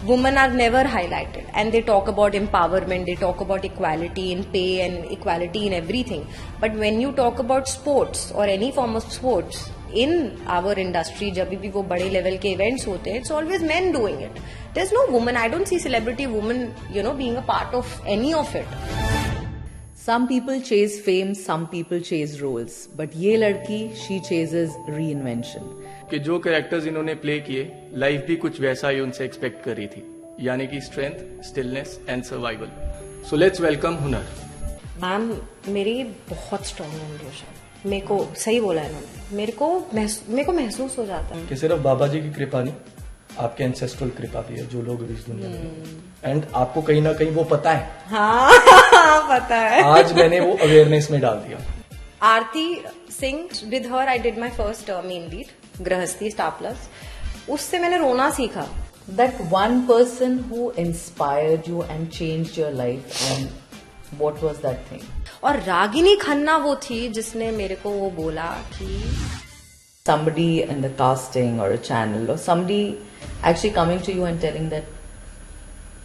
women are never highlighted, and they talk about empowerment, they talk about equality in pay and equality in everything. But when you talk about sports or any form of sports in our industry, जब भी वो बड़े level के events होते हैं, it's always men doing it. There's no woman. I don't see celebrity women, being a part of any of it. Some people chase fame, some people chase roles, but ये लड़की, she chases reinvention. कि जो characters इन्होंने play किए, life भी कुछ वैसा ही उनसे एक्सपेक्ट कर रही थी, यानी कि strength, stillness and survival. So let's welcome हुनर. मैम, मेरी बहुत स्ट्रॉन्ग एम्बिशन, मेरे को सही बोला है इन्होंने, मेरे को महसूस हो जाता है कि सिर्फ बाबा जी की कृपा नहीं, आपके एंसेस्ट्रल कृपा भी है जो लोग इस दुनिया में, एंड आपको कहीं ना कहीं वो पता है. हाँ पता है. आज मैंने वो अवेयरनेस में डाल दिया. Aarti Singh, with her I did my first main lead Grihasthi Star Plus. उससे मैंने रोना सीखा. That one person who inspired you and changed your life, and what was that thing? और रागिनी खन्ना वो थी जिसने मेरे को वो बोला कि somebody in the casting or a channel or somebody actually coming to you and telling that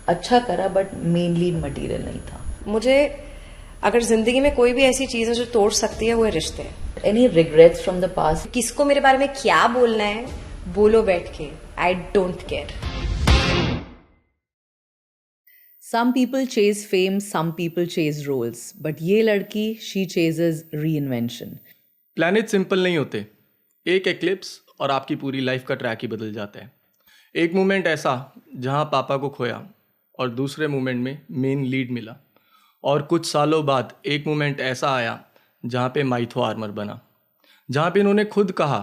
अच्छा करा but main lead material नहीं था. मुझे अगर जिंदगी में कोई भी ऐसी चीज है जो तोड़ सकती है, वो है रिश्ते. Any regrets from the past? किसको मेरे बारे में क्या बोलना है, बोलो बैठ के. I don't care. Some people chase fame, some people chase roles, but ये लड़की, she chases reinvention. Planet simple नहीं होते. एक एक्लिप्स और आपकी पूरी लाइफ का ट्रैक ही बदल जाता है. एक मोमेंट ऐसा जहां पापा को खोया और दूसरे मोमेंट में मेन लीड मिला, और कुछ सालों बाद एक मोमेंट ऐसा आया जहाँ पे माइथो आर्मर बना, जहाँ पे इन्होंने खुद कहा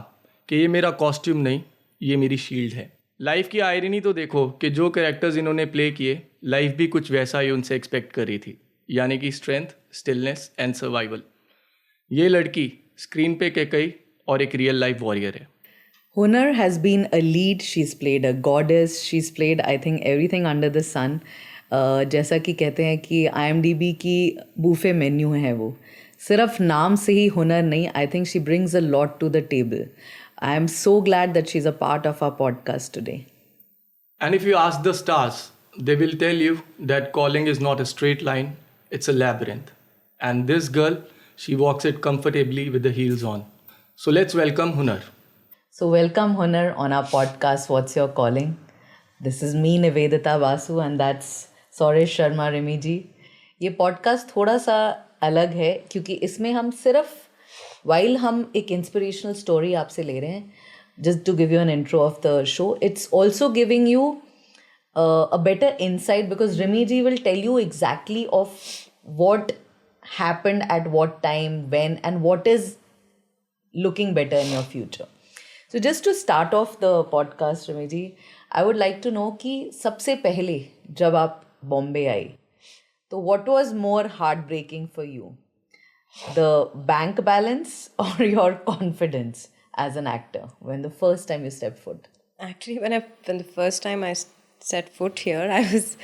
कि ये मेरा कॉस्ट्यूम नहीं, ये मेरी शील्ड है. लाइफ की आयरनी तो देखो कि जो कैरेक्टर्स इन्होंने प्ले किए, लाइफ भी कुछ वैसा ही उनसे एक्सपेक्ट कर रही थी, यानी कि स्ट्रेंथ, स्टिलनेस एंड सर्वाइवल. ये लड़की स्क्रीन पे कैकई और एक रियल लाइफ वॉरियर है. Hunar has been a lead, she's played a goddess, she's played I think everything under the sun. जैसा कि कहते हैं कि IMDb की बूफे मेन्यू है वो. सिर्फ नाम से ही हुनर नहीं, I think she brings a lot to the table. I am so glad that she's a part of our podcast today. And if you ask the stars, they will tell you that calling is not a straight line, it's a labyrinth. And this girl, she walks it comfortably with the heels on. So let's welcome Hunar. So welcome Hunar on our podcast, What's Your Calling? This is me, Nivedita Vasu, and that's Suresh Sharma Rimi ji. ये podcast थोड़ा सा अलग है क्योंकि इसमें हम सिर्फ while हम एक इंस्पिरेशनल स्टोरी आपसे ले रहे हैं, just to give you an intro of the show, it's also giving you a better insight because Rimi ji will tell you exactly of what happened at what time, when, and what is looking better in your future. So just to start off the podcast, Rimi ji, I would like to know कि सबसे पहले जब आप बॉम्बे आई, तो what was more heartbreaking for you? The bank balance or your confidence as an actor when the first time you stepped foot? actually when the first time I set foot here, I was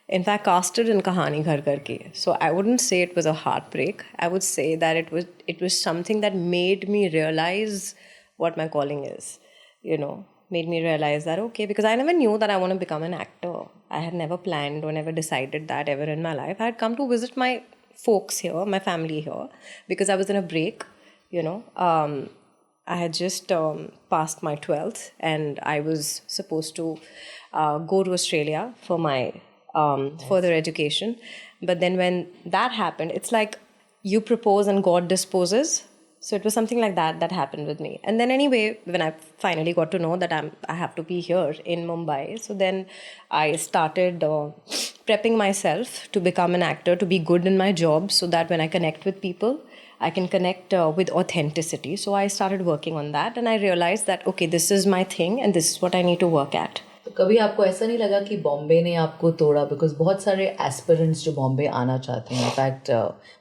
in fact casted in Kahani Ghar Ghar Ki. So I wouldn't say it was a heartbreak. I would say that it was something that made me realize what my calling is, made me realize that, okay, because I never knew that I want to become an actor. I had never planned or never decided that ever in my life. I had come to visit my folks here, my family here, because I was in a break, I had just passed my 12th and I was supposed to go to Australia for my further education. But then when that happened, it's like you propose and God disposes. So it was something like that happened with me. And then anyway, when I finally got to know that I have to be here in Mumbai, so then I started prepping myself to become an actor, to be good in my job, so that when I connect with people, I can connect with authenticity. So I started working on that and I realized that, okay, this is my thing and this is what I need to work at. तो कभी आपको ऐसा नहीं लगा कि बॉम्बे ने आपको तोड़ा? बिकॉज बहुत सारे एस्पिरेंट्स जो बॉम्बे आना चाहते हैं, in fact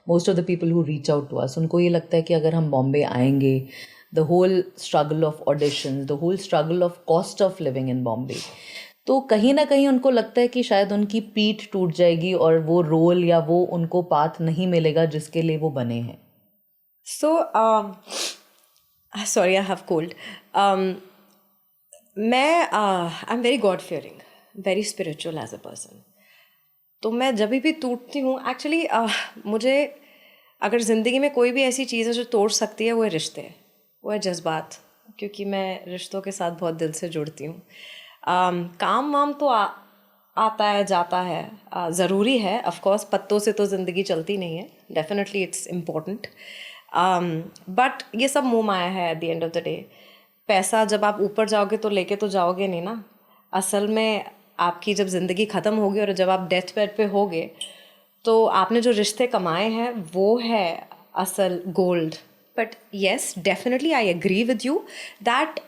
most of the people who reach out to us, उनको ये लगता है कि अगर हम बॉम्बे आएंगे, the whole struggle of auditions, the whole struggle of cost of living in Bombay, तो कहीं ना कहीं उनको लगता है कि शायद उनकी पीठ टूट जाएगी और वो रोल या वो उनको पाथ नहीं मिलेगा जिसके लिए वो बने हैं. So sorry, I have cold. मैं I am very god fearing. Very spiritual as a person. तो मैं जब भी टूटती हूँ एक्चुअली, मुझे अगर ज़िंदगी में कोई भी ऐसी चीज़ है जो तोड़ सकती है, वो है रिश्ते, वो है जज्बात, क्योंकि मैं रिश्तों के साथ बहुत दिल से जुड़ती हूँ. काम वाम तो आता है जाता है, ज़रूरी है ऑफ कोर्स, पत्तों से तो ज़िंदगी चलती नहीं है, डेफिनेटली इट्स इम्पोर्टेंट, बट ये सब मोह माया है at the end of the day. पैसा जब आप ऊपर जाओगे तो लेके तो जाओगे नहीं ना. असल में आपकी जब ज़िंदगी ख़त्म होगी और जब आप डेथ बेड पे होगे, तो आपने जो रिश्ते कमाए हैं वो है असल gold. But yes, definitely I agree with you that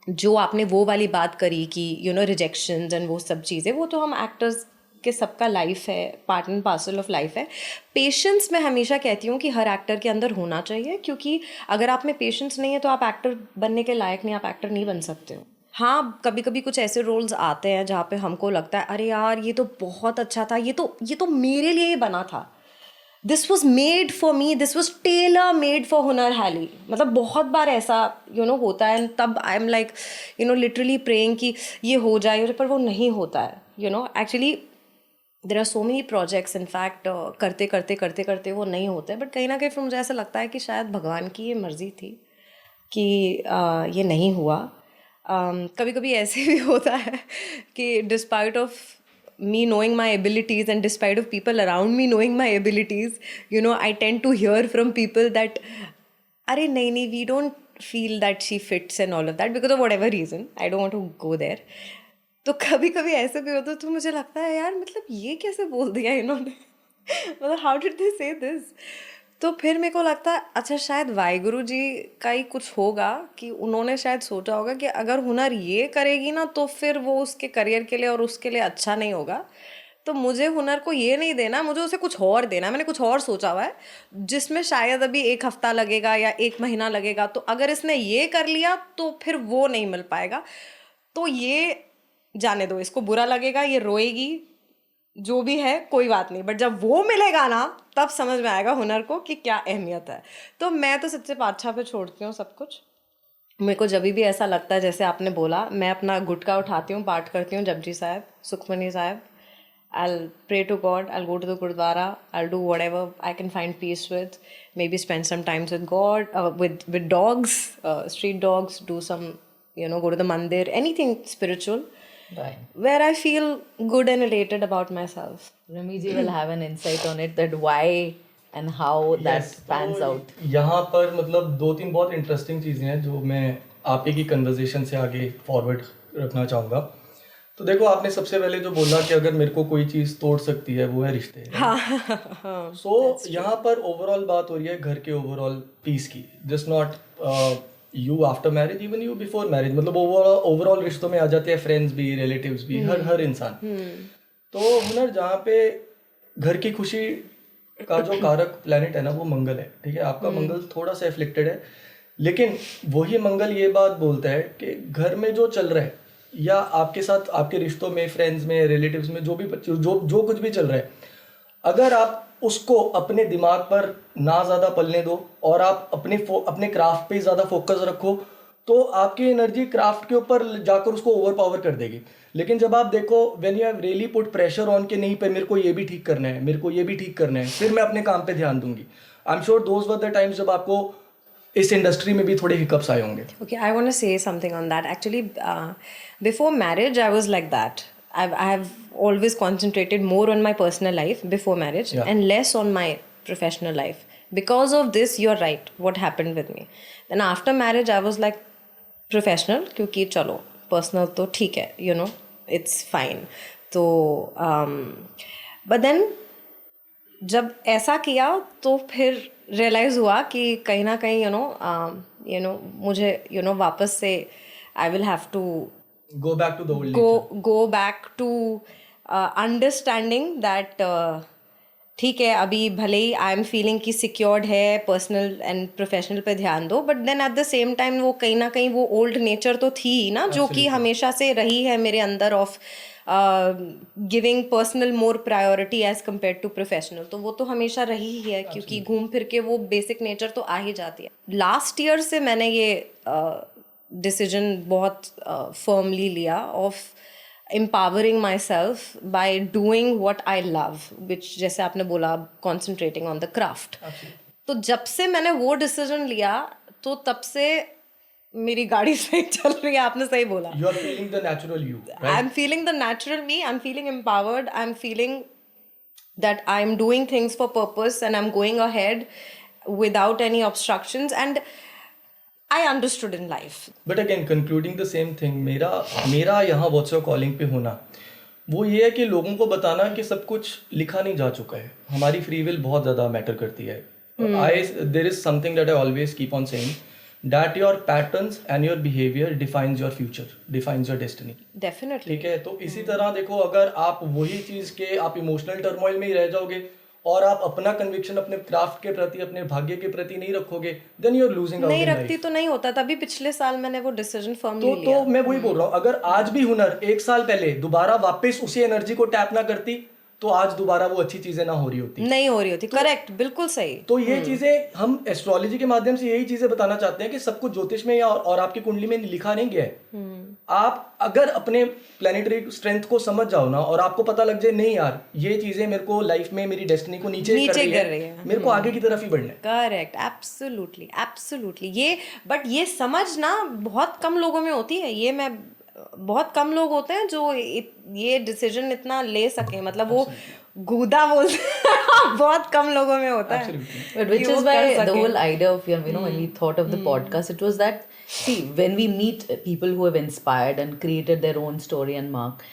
जो आपने वो वाली बात करी कि रिजेक्शंस एंड वो सब चीज़ें, वो तो हम एक्टर्स के सबका लाइफ है, part and parcel of life है. पेशेंस मैं हमेशा कहती हूँ कि हर एक्टर के अंदर होना चाहिए, क्योंकि अगर आप में पेशेंस नहीं है तो आप एक्टर बनने के लायक नहीं, आप एक्टर नहीं बन सकते हो. हाँ, कभी कभी कुछ ऐसे रोल्स आते हैं जहाँ पे हमको लगता है अरे यार ये तो बहुत अच्छा था, ये तो मेरे लिए ही बना था, this was made for me, this was tailor made for Hunar Hali. मतलब बहुत बार ऐसा होता है, तब I am like literally praying कि ये हो जाए, पर वो नहीं होता है. Actually there are so many projects, in fact करते करते करते करते वो नहीं होते, बट कहीं ना कहीं फिर मुझे ऐसा लगता है कि शायद भगवान की ये मर्ज़ी थी कि ये नहीं हुआ. कभी कभी ऐसे भी होता है कि despite of me knowing my abilities and despite of people around me knowing my abilities, I tend to hear from people that अरे नहीं, we don't feel that she fits and all of that because of whatever reason. I don't want to go there. तो कभी कभी ऐसे भी होता है, तो मुझे लगता है यार मतलब ये कैसे बोल दिया इन्होंने, मतलब हाउ डिड दे से दिस. तो फिर मेरे को लगता है अच्छा शायद वाहिगुरु जी का ही कुछ होगा कि उन्होंने शायद सोचा होगा कि अगर हुनर ये करेगी ना तो फिर वो उसके करियर के लिए और उसके लिए अच्छा नहीं होगा, तो मुझे हुनर को ये नहीं देना, मुझे उसे कुछ और देना. मैंने कुछ और सोचा हुआ है जिसमें शायद अभी 1 हफ्ता लगेगा या 1 महीना लगेगा, तो अगर इसने ये कर लिया तो फिर वो नहीं मिल पाएगा. तो ये जाने दो, इसको बुरा लगेगा, ये रोएगी, जो भी है कोई बात नहीं, बट जब वो मिलेगा ना तब समझ में आएगा हुनर को कि क्या अहमियत है. तो मैं तो सच्चे पातशाह पे छोड़ती हूँ सब कुछ. मेरे को जब भी ऐसा लगता है, जैसे आपने बोला, मैं अपना गुटका उठाती हूँ, पाठ करती हूँ जपजी साहब, सुखमनी साहब, I'll pray to God, I'll go to the Gurdwara, I'll do whatever I can find peace with, maybe spend some time with God, with dogs, street dogs, do some, go to the mandir, anything spiritual. Right. Where I feel good and elated about myself. Remy ji will have an insight on it, that why and how that pans out. यहाँ पर मतलब 2-3 बहुत interesting चीज़ें हैं जो मैं आप ही की कन्वर्जेशन से आगे फॉरवर्ड रखना चाहूँगा. तो देखो, आपने सबसे पहले जो बोला कि अगर मेरे को कोई चीज़ तोड़ सकती है वो है रिश्ते. सो यहाँ पर ओवरऑल बात हो रही है घर के ओवरऑल पीस की, just not you after marriage, even you before marriage. मतलब ओवरऑल रिश्तों में आ जाते हैं फ्रेंड्स भी, रिलेटिव्स भी, हर इंसान. तो हुनर जहाँ पे घर की खुशी का जो कारक प्लैनेट है ना, वो मंगल है. ठीक है, आपका मंगल थोड़ा सा एफ्लिक्टेड है, लेकिन वही मंगल ये बात बोलता है कि घर में जो चल रहा है या आपके साथ आपके रिश्तों में, फ्रेंड्स में, रिलेटिव्स में जो कुछ भी चल रहा है, अगर आप उसको अपने दिमाग पर ना ज़्यादा पलने दो और आप अपने क्राफ्ट पे ज़्यादा फोकस रखो, तो आपकी एनर्जी क्राफ्ट के ऊपर जाकर उसको ओवर पावर कर देगी. लेकिन जब आप देखो, when you have really put pressure on कि नहीं पे मेरे को ये भी ठीक करना है, मेरे को ये भी ठीक करना है, फिर मैं अपने काम पे ध्यान दूंगी. I am sure those were the times जब आपको इस इंडस्ट्री में भी थोड़े हिकअप्स आए होंगे. Okay, I want to say something on that. Actually, before marriage, I was like that. I have always concentrated more on my personal life before marriage and less on my professional life. Because of this, you're right, what happened with me. Then after marriage, I was like professional, क्योंकि चलो personal तो ठीक है, it's fine. तो but then जब ऐसा किया तो फिर रियलाइज़ हुआ कि कहीं ना कहीं मुझे वापस से I will have to go back to the old nature. go back to understanding that ठीक है, अभी भले ही आई एम फीलिंग कि सिक्योर्ड है, पर्सनल एंड प्रोफेशनल पे ध्यान दो, but then at the same time वो कहीं ना कहीं वो ओल्ड नेचर तो थी ही ना, जो कि हमेशा से रही है मेरे अंदर, of giving personal more priority as compare to professional. तो वो तो हमेशा रही ही है, क्योंकि घूम फिर के वो बेसिक नेचर तो आ ही जाती है. लास्ट ईयर से मैंने ये डिसीजन बहुत फर्मली लिया of empowering myself by doing what I love, which जैसे आपने बोला concentrating on the craft. तो जब से मैंने वो decision लिया तो तब से मेरी गाड़ी सही चल रही है. आपने सही बोला. You are feeling the natural you, right? I'm feeling the natural me. I'm feeling empowered. I'm feeling that I'm doing things for purpose and I'm going ahead without any obstructions, and I understood in life. But again, concluding the same thing, मेरा यहाँ What's Your Calling पे होना वो ये है कि लोगों को बताना कि सब कुछ लिखा नहीं जा चुका है. हमारी फ्री विल बहुत ज़्यादा मैटर करती है. There is something that I always keep on saying, that your patterns and your behavior defines your future, defines your destiny. Definitely. ठीक है. तो इसी तरह देखो, अगर आप वही चीज़ के आप इमोशनल टर्मोइल में ही रह जाओगे और आप अपना कन्विक्शन अपने क्राफ्ट के प्रति, अपने भाग्य के प्रति नहीं रखोगे, then you are losing out in नहीं लाइफ. रखती तो नहीं होता. तभी पिछले साल मैंने वो डिसीजन फर्मली लिया. तो मैं वही बोल रहा हूँ, अगर आज भी हुनर एक साल पहले दोबारा वापस उसी एनर्जी को टैप ना करती तो आज दोबारा वो अच्छी चीजें ना हो रही होती. नहीं हो रही होती. करेक्ट, बिल्कुल सही. तो ये चीजें हम एस्ट्रोलॉजी के माध्यम से यही चीजें बताना चाहते हैं कि सब कुछ ज्योतिष में या और आपकी कुंडली में लिखा नहीं गया है. आप अगर अपने प्लेनेटरी स्ट्रेंथ को समझ जाओ ना, और आपको पता लग जाए नहीं यार ये चीजें मेरे को लाइफ में मेरी डेस्टिनी को नीचे कर रही है, मेरे को आगे की तरफ ही बढ़ना है. Correct, absolutely, absolutely. ये बट ये समझ ना बहुत कम लोगों में होती है. ये मैं बहुत कम लोग होते हैं जो ये डिसीजन इतना ले सके. मतलब वो गूदा बोलते हैं बहुत कम लोगों में होता है. But which is why the whole idea of, you know, when we thought of the podcast, it was that, see, when we meet people who have inspired and created their own story and mark,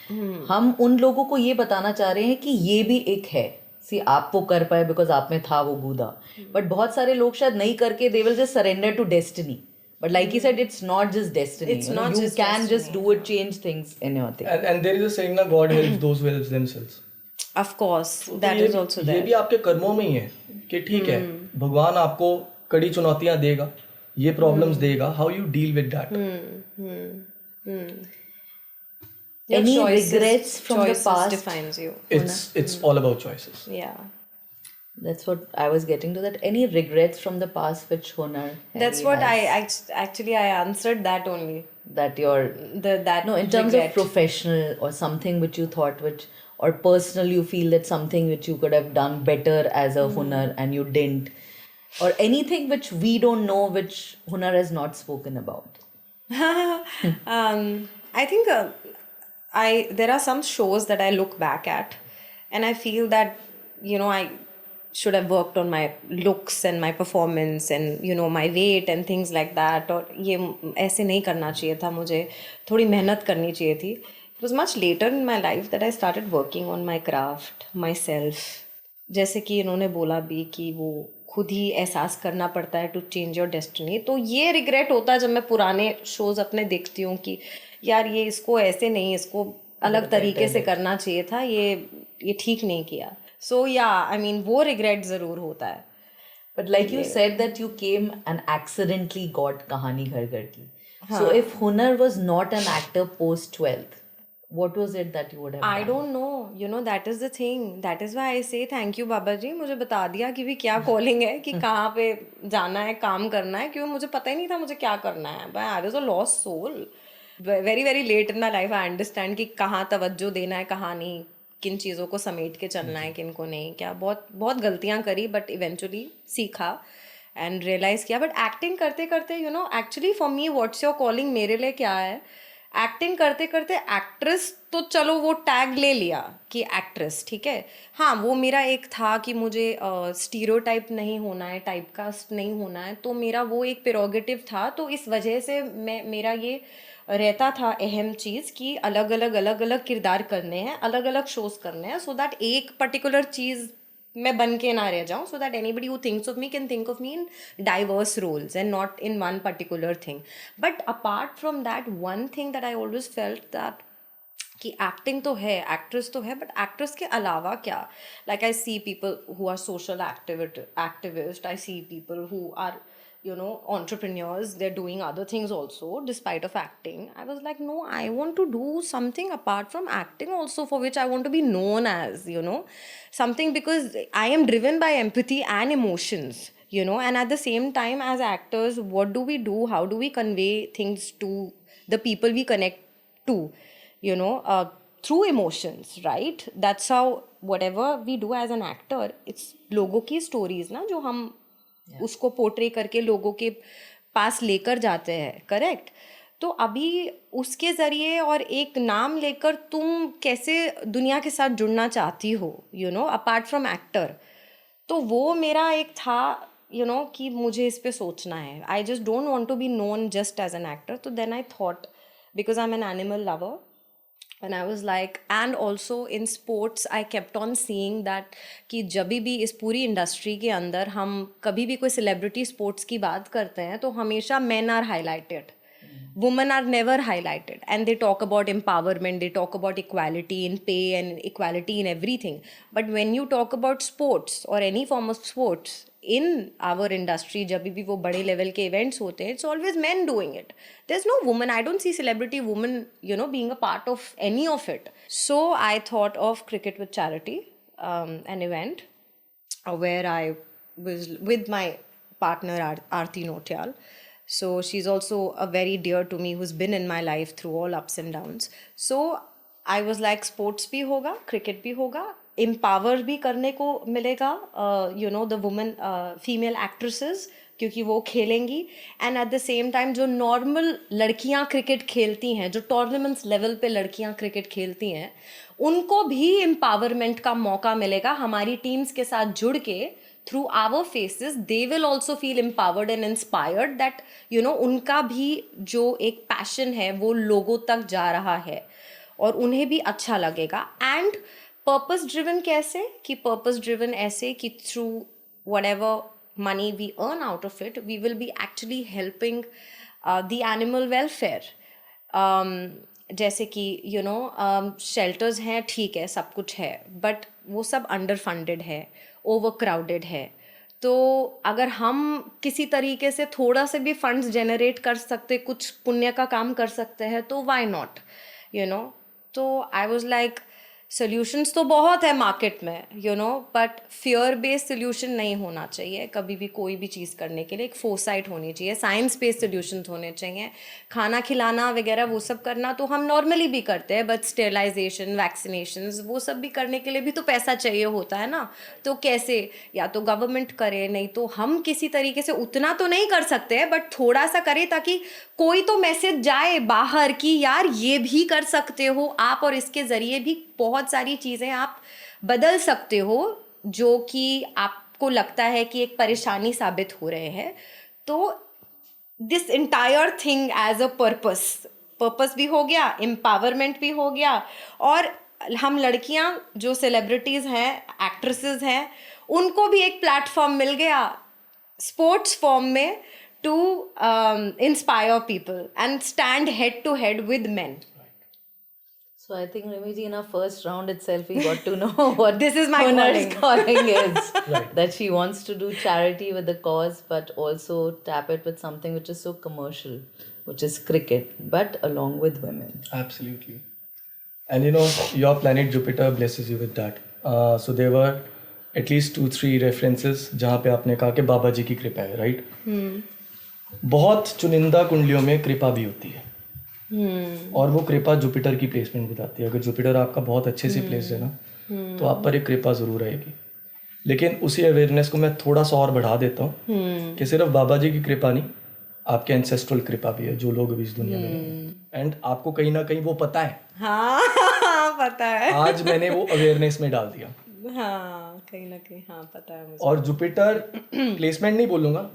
हम उन लोगों को ये बताना चाह रहे हैं कि ये भी एक है. See, आप वो कर पाए because आप में था वो गूदा. But बहुत सारे लोग शायद नहीं करके they will just surrender to destiny. But like you said, it's not just destiny. It's you know, not you just can destiny. just do it, change things in your thing. And there is a saying ना, God helps those who help themselves. Of course, that is also ये there. भी आपके कर्मों में ही है कि ठीक है, भगवान आपको कड़ी चुनौतियां देगा, ये प्रॉब्लम्स देगा. How you deal with that. Any regrets from the choices past? defines you. It's all about choices. Yeah. That's what I was getting to. That any regrets from the past which Hunar? That's Harry what has, I answered that only. that you're That no, in terms regret. of professional or something which you thought which, or personal you feel that something which you could have done better as a Hunar and you didn't, or anything which we don't know which Hunar has not spoken about. I think there are some shows that I look back at and I feel that, you know, I should have worked on my looks and my performance and, you know, my weight and things like that. और ये ऐसे नहीं करना चाहिए था, मुझे थोड़ी मेहनत करनी चाहिए थी. It was much later in my life that I started working on my craft, myself. जैसे कि इन्होंने बोला भी कि वो खुद ही एहसास करना पड़ता है टू चेंज योर डेस्टिनी. तो ये रिग्रेट होता है जब मैं पुराने शोज अपने देखती हूँ कि यार ये इसको ऐसे नहीं, इसको अलग तरीके से करना चाहिए था, ये ठीक नहीं किया. सो या आई मीन वो रिग्रेट ज़रूर होता है. But like you said that you came and accidentally got Kahani Ghar Ghar Ki. So if Hunar was not an actor post 12th, what was it that you would have I done? don't know, you know, that is the thing. That is why I say thank you बाबा जी, मुझे बता दिया कि भी क्या calling है, कि कहाँ पे जाना है, काम करना है, क्योंकि मुझे पता ही नहीं था मुझे क्या करना है. But I was a lost soul. Very very late in my life I understand कि कहाँ तवज्जो देना है, कहाँ नहीं, किन चीज़ों को समेट के चलना है, किन को नहीं. क्या बहुत बहुत गलतियाँ करी बट इवेंचुअली सीखा एंड रियलाइज़ किया. बट एक्टिंग करते करते you know, actually for me what's your calling मेरे लिए क्या है, एक्टिंग करते करते एक्ट्रेस तो चलो वो टैग ले लिया कि एक्ट्रेस, ठीक है. हाँ, वो मेरा एक था कि मुझे स्टीरियोटाइप नहीं होना है, टाइपकास्ट नहीं होना है, तो मेरा वो एक प्रेरोगेटिव था. तो इस वजह से मेरा ये रहता था अहम चीज़ कि अलग अलग किरदार करने हैं, अलग अलग शोज करने हैं, सो दैट एक पर्टिकुलर चीज़ मैं बन के ना रह जाऊँ, so that anybody who thinks of me can think of me in diverse roles and not in one particular thing. But apart from that one thing that I always felt that कि acting तो है, actress तो है, but actress के अलावा क्या, like I see people who are social activist, I see people who are, you know, entrepreneurs, they're doing other things also despite of acting. I was like, no, I want to do something apart from acting also, for which I want to be known as, you know, something, because I am driven by empathy and emotions, you know. And at the same time, as actors, what do we do, how do we convey things to the people we connect to, you know. through emotions, right? That's how whatever we do as an actor, it's लोगों की stories ना जो हम उसको portray करके लोगों के पास लेकर जाते हैं, करेक्ट? तो अभी उसके ज़रिए और एक नाम लेकर तुम कैसे दुनिया के साथ जुड़ना चाहती हो, you know, apart from actor. तो वो मेरा एक था, यू नो, कि मुझे इस पे सोचना है. I just don't want to be known just as an actor. तो then I thought, because I am an animal lover, and I was like, and also in sports I kept on seeing that कि जब भी इस पूरी industry के अंदर हम कभी भी कोई सेलिब्रिटी स्पोर्ट्स की बात करते हैं तो हमेशा men are highlighted, women are never highlighted, and they talk about empowerment, they talk about equality in pay and equality in everything. But when you talk about sports or any form of sports in our industry, जब भी वो बड़े level के events होते हैं, it's always men doing it. There's no woman. I don't see celebrity women, you know, being a part of any of it. So I thought of Cricket with Charity, an event where I was with my partner Aarti Notyal. So she's also a very dear to me, who's been in my life through all ups and downs. So I was like, sports भी होगा, cricket भी होगा, empower भी करने को मिलेगा, you know, the women, female actresses, क्योंकि वो खेलेंगी. And at the same time जो नॉर्मल लड़कियां क्रिकेट खेलती हैं, जो टूर्नामेंट्स लेवल पे लड़कियां क्रिकेट खेलती हैं, उनको भी एम्पावरमेंट का मौका मिलेगा. हमारी टीम्स के साथ जुड़ के through our faces they will also feel empowered and inspired that, you know, उनका भी जो एक पैशन है वो लोगों तक जा रहा है और उन्हें भी अच्छा लगेगा. एंड पर्पस ड्रिवन कैसे? कि पर्पस ड्रिवन ऐसे कि through whatever money we earn out of it, we will be actually helping the animal welfare. जैसे कि यू नो शेल्टर्स हैं, ठीक है, सब कुछ है, बट वो सब अंडर फंडेड है, ओवर क्राउडेड है. तो अगर हम किसी तरीके से थोड़ा से भी फंड्स जनरेट कर सकते, कुछ पुण्य का काम कर सकते हैं, तो वाई नॉट, यू नो. तो आई वॉज लाइक, सोल्यूशंस तो बहुत है मार्केट में, you know, but fear based solution नहीं होना चाहिए कभी भी. कोई भी चीज़ करने के लिए एक फोरसाइट होनी चाहिए, साइंस बेस्ड सोल्यूशंस होने चाहिए. खाना खिलाना वगैरह वो सब करना तो हम नॉर्मली भी करते हैं, बट स्टेरिलाइजेशन, वैक्सीनेशंस, वो सब भी करने के लिए भी तो पैसा चाहिए होता है ना. तो कैसे, या तो गवर्नमेंट करे, नहीं तो हम किसी तरीके से, उतना तो नहीं कर सकते हैं बट थोड़ा सा करें, ताकि कोई तो मैसेज जाए बाहर कि यार ये भी कर सकते हो आप, और इसके ज़रिए भी बहुत सारी चीज़ें आप बदल सकते हो जो कि आपको लगता है कि एक परेशानी साबित हो रहे हैं. तो this entire thing as a purpose भी हो गया, एम्पावरमेंट भी हो गया, और हम लड़कियां जो सेलिब्रिटीज़ हैं, एक्ट्रेसेस हैं, उनको भी एक प्लेटफॉर्म मिल गया स्पोर्ट्स फॉर्म में to inspire people and stand head to head with men. So I think, Remiji, in our first round itself, we got to know what This is my Hunar's calling is. Right. That she wants to do charity with the cause, but also tap it with something which is so commercial, which is cricket, but along with women. Absolutely. And you know, your planet Jupiter blesses you with that. So there were at least 2-3 references जहाँ पे आपने कहा कि बाबा जी की कृपा है, right? बहुत चुनिंदा कुंडलियों में कृपा भी होती है, और वो कृपा जुपिटर की प्लेसमेंट बताती है. अगर जुपिटर आपका बहुत अच्छे से प्लेस है ना, तो आप पर एक कृपा ज़रूर रहेगी. लेकिन उसी अवेयरनेस को मैं थोड़ा सा और बढ़ा देता हूँ कि सिर्फ बाबा जी की कृपा नहीं, आपके एंसेस्ट्रल कृपा भी है, जो लोग अभी इस दुनिया में हैं. एंड आपको कहीं ना कहीं वो पता है. हाँ पता है. आज मैंने वो अवेयरनेस में डाल दिया. हाँ कहीं ना कहीं, हाँ पता है मुझे. और जुपिटर प्लेसमेंट नहीं बोलूँगा,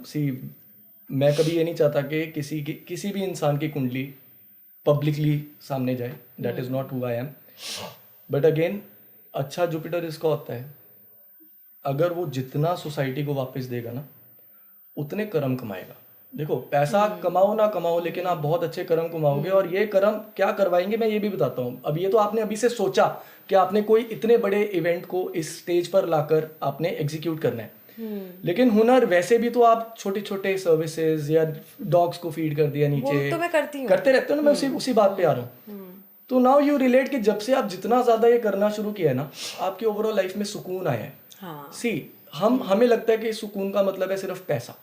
मैं कभी ये नहीं चाहता कि किसी भी इंसान की कुंडली पब्लिकली सामने जाए. That is not who I am. But again, अच्छा जुपिटर इसका होता है, अगर वो जितना सोसाइटी को वापस देगा ना, उतने कर्म कमाएगा. देखो, पैसा कमाओ ना कमाओ, लेकिन आप बहुत अच्छे कर्म कमाओगे, और ये कर्म क्या करवाएंगे मैं ये भी बताता हूँ. अब ये तो आपने अभी से सोचा कि आपने कोई इतने बड़े इवेंट को इस स्टेज पर लाकर आपने एग्जीक्यूट करना है. लेकिन हुनर वैसे भी तो आप छोटे छोटे सर्विसेज या डॉग्स को फीड कर दिया नीचे, तो मैं करती हूँ, करते रहते हो ना. मैं उसी बात पे आ रहा हूँ. तो नाउ यू रिलेट कि जब से आप जितना ज्यादा ये करना शुरू किया है ना, आपकी ओवरऑल लाइफ में सुकून आया है. सी, हमें लगता है कि सुकून का मतलब है सिर्फ पैसा,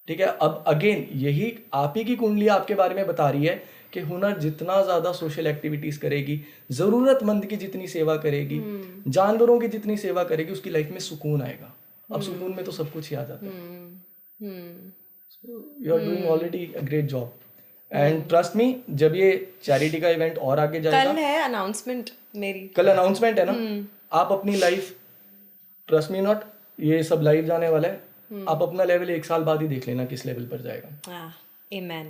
ठीक है. अब अगेन, यही आप ही की कुंडली आपके बारे में बता रही है कि हुनर जितना ज़्यादा सोशल एक्टिविटीज़ करेगी, ज़रूरतमंद की जितनी सेवा करेगी, जानवरों की जितनी सेवा करेगी, उसकी लाइफ में सुकून आएगा. अब सुकून में तो सब कुछ ही आ जाता है. You are doing already a great job. And trust me, जब ये चैरिटी का इवेंट और आगे जाएगा, कल है अनाउंसमेंट मेरी, कल अनाउंसमेंट है ना, आप अपनी लाइफ, ट्रस्ट मी नॉट, ये सब लाइव जाने वाला है, आप अपना लेवल 1 साल बाद ही देख लेना किस लेवल पर जाएगा. amen.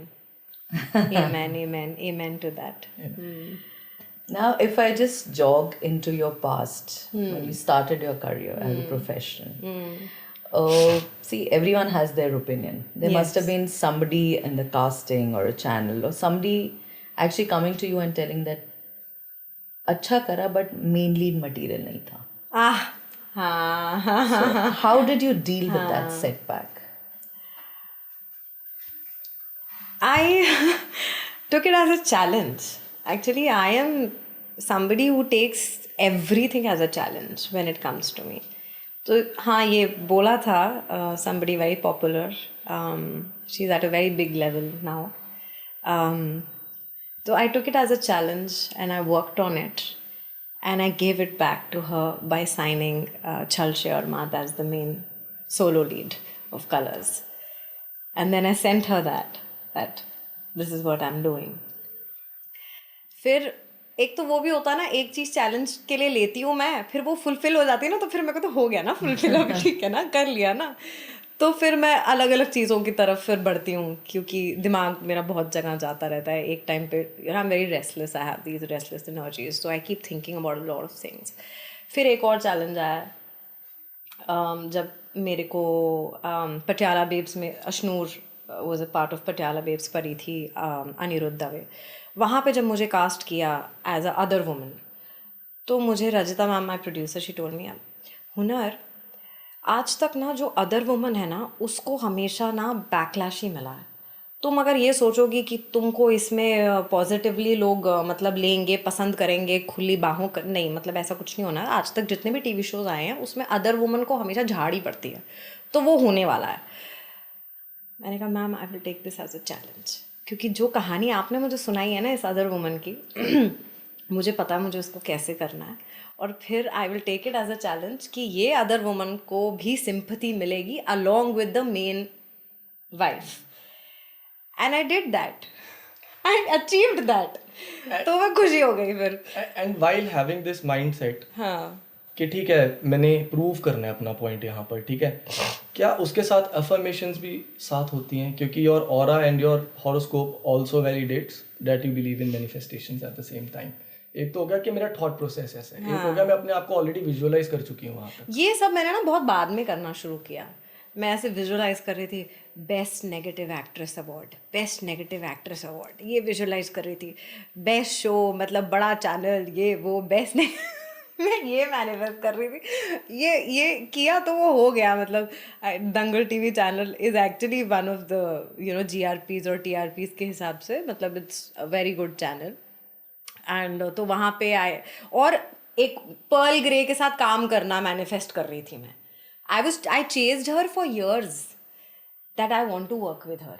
Amen, amen, amen to that. Now, if I just jog into your past, when you started your career as a professional, see, everyone has their opinion. There must have been somebody in the casting or a channel or somebody actually coming to you and telling that, अच्छा करा, but main lead material नहीं था. So, how did you deal with that setback? I took it as a challenge. Actually, I am somebody who takes everything as a challenge when it comes to me. तो हाँ, ये बोला था somebody very popular. She's at a very big level now. So I took it as a challenge and I worked on it. And I gave it back to her by signing Chal Sharma as the main solo lead of Colors. And then I sent her that this is what I'm doing. फिर एक तो वो भी होता ना, एक चीज़ challenge के लिए लेती हूँ मैं, फिर वो फुलफिल हो जाती है ना, तो फिर मेरे को तो हो गया ना फुलफिल, अब ठीक है ना, कर लिया ना, तो फिर मैं अलग अलग चीज़ों की तरफ फिर बढ़ती हूँ, क्योंकि दिमाग मेरा बहुत जगह जाता रहता है एक टाइम पे. आई am very restless, I have these restless energies, so I keep thinking about a lot of things. फिर एक और चैलेंज आया जब मेरे को पटियाला बेब्स में Ashnoor was a part of Patiala babes Pari थी अनिरुद्ध दवे. वहाँ पे जब मुझे कास्ट किया एज अ अदर वुमन, तो मुझे Rajita ma'am, my producer, she told me, Hunar आज तक ना जो अदर वुमन है ना, उसको हमेशा ना बैकलैश ही मिला है. तुम अगर ये सोचोगी कि तुमको इसमें पॉजिटिवली लोग मतलब लेंगे, पसंद करेंगे, खुली बाहों नहीं, मतलब ऐसा कुछ नहीं होना. आज तक जितने भी टीवी शोज आए हैं उसमें अदर वुमन को हमेशा झाड़ी पड़ती है, तो वो होने वाला है. मैंने कहा ma'am, I will take this as a challenge, क्योंकि जो कहानी आपने मुझे सुनाई है ना इस अदर वुमन की, मुझे पता है मुझे उसको कैसे करना है. और फिर I will take it as a challenge कि ये अदर वुमन को भी सिंपैथी मिलेगी along with the main wife. And I did that, I achieved that. तो मैं खुशी हो गई फिर. And while having this mindset हाँ, कि ठीक है, मैंने प्रूव करना है अपना पॉइंट यहाँ पर, ठीक है, क्या उसके साथ अफर्मेशंस भी साथ होती हैं? क्योंकि your aura and your horoscope also validates that you believe in manifestations eight the same time. एक तो हो गया कि मेरा थॉट प्रोसेस ऐसा है, एक हो गया मैं अपने आप को ऑलरेडी विजुअलाइज कर चुकी हूँ वहाँ पर. ये सब मैंने ना बहुत बाद में करना शुरू किया. मैं ऐसे विजुअलाइज कर रही थी, best negative actress award, best negative actress award, ये विजुअलाइज कर रही थी. बेस्ट शो, मतलब बड़ा चैनल, ये वो बेस्ट मैं ये मैनिफेस्ट कर रही थी. ये किया तो वो हो गया. मतलब Dangal TV channel is actually one of the GRPs और TRPs के हिसाब से, मतलब it's a very good channel. And तो वहाँ पे आए, और एक पर्ल ग्रे के साथ काम करना मैनिफेस्ट कर रही थी मैं. I chased her for years that I want to work with her.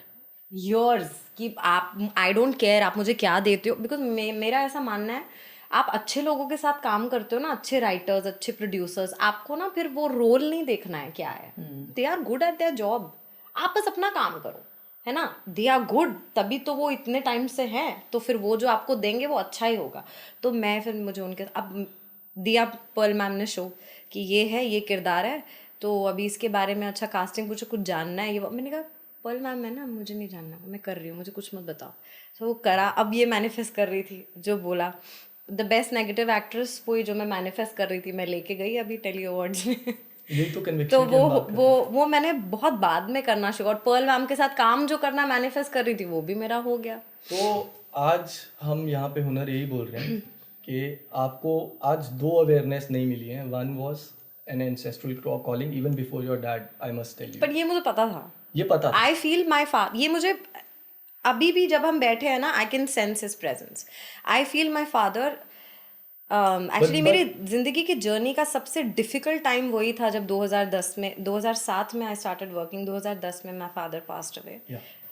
Years कि आप, I don't care आप मुझे क्या देते हो, बिकॉज मेरा ऐसा मानना है, आप अच्छे लोगों के साथ काम करते हो ना, अच्छे राइटर्स, अच्छे प्रोड्यूसर्स, आपको ना फिर वो रोल नहीं देखना है क्या है. They are good at their job, आप बस अपना काम करो, है ना. दे आर गुड, तभी तो वो इतने टाइम से हैं, तो फिर वो जो आपको देंगे वो अच्छा ही होगा. तो मैं फिर मुझे उनके अब दिया पर्ल मैम ने शो कि ये है, ये किरदार है, तो अभी इसके बारे में अच्छा कास्टिंग पूछो, कुछ जानना है ये. मैंने कहा पर्ल मैम है ना, मुझे नहीं जानना, मैं कर रही हूँ, मुझे कुछ मत बताओ. तो वो करा. अब ये मैनिफेस्ट कर रही थी, जो बोला द बेस्ट नेगेटिव एक्ट्रेस, वही जो मैं मैनिफेस्ट कर रही थी, मैं लेके गई अभी टेली अवार्ड्स में. तो वो मैंने बहुत बाद में करना शुरू, और पर्ल मैम के साथ काम जो करना मैनिफेस्ट कर रही थी वो भी मेरा हो गया. तो आज हम यहाँ पे हुनर यही बोल रहे हैं कि आपको आज 2 अवेयरनेस नहीं मिली है. One was an ancestral calling even before your dad, I must tell you. But ये मुझे पता था, ये पता था. आई फील माई फादर, ये मुझे अभी भी जब हम बैठे हैं ना, I can sense his presence. I feel my father. Actually मेरी जिंदगी की जर्नी का सबसे डिफिकल्ट टाइम वही था जब 2007 में आई स्टार्टेड वर्किंग. 2010 में माई फादर पास्ड अवे.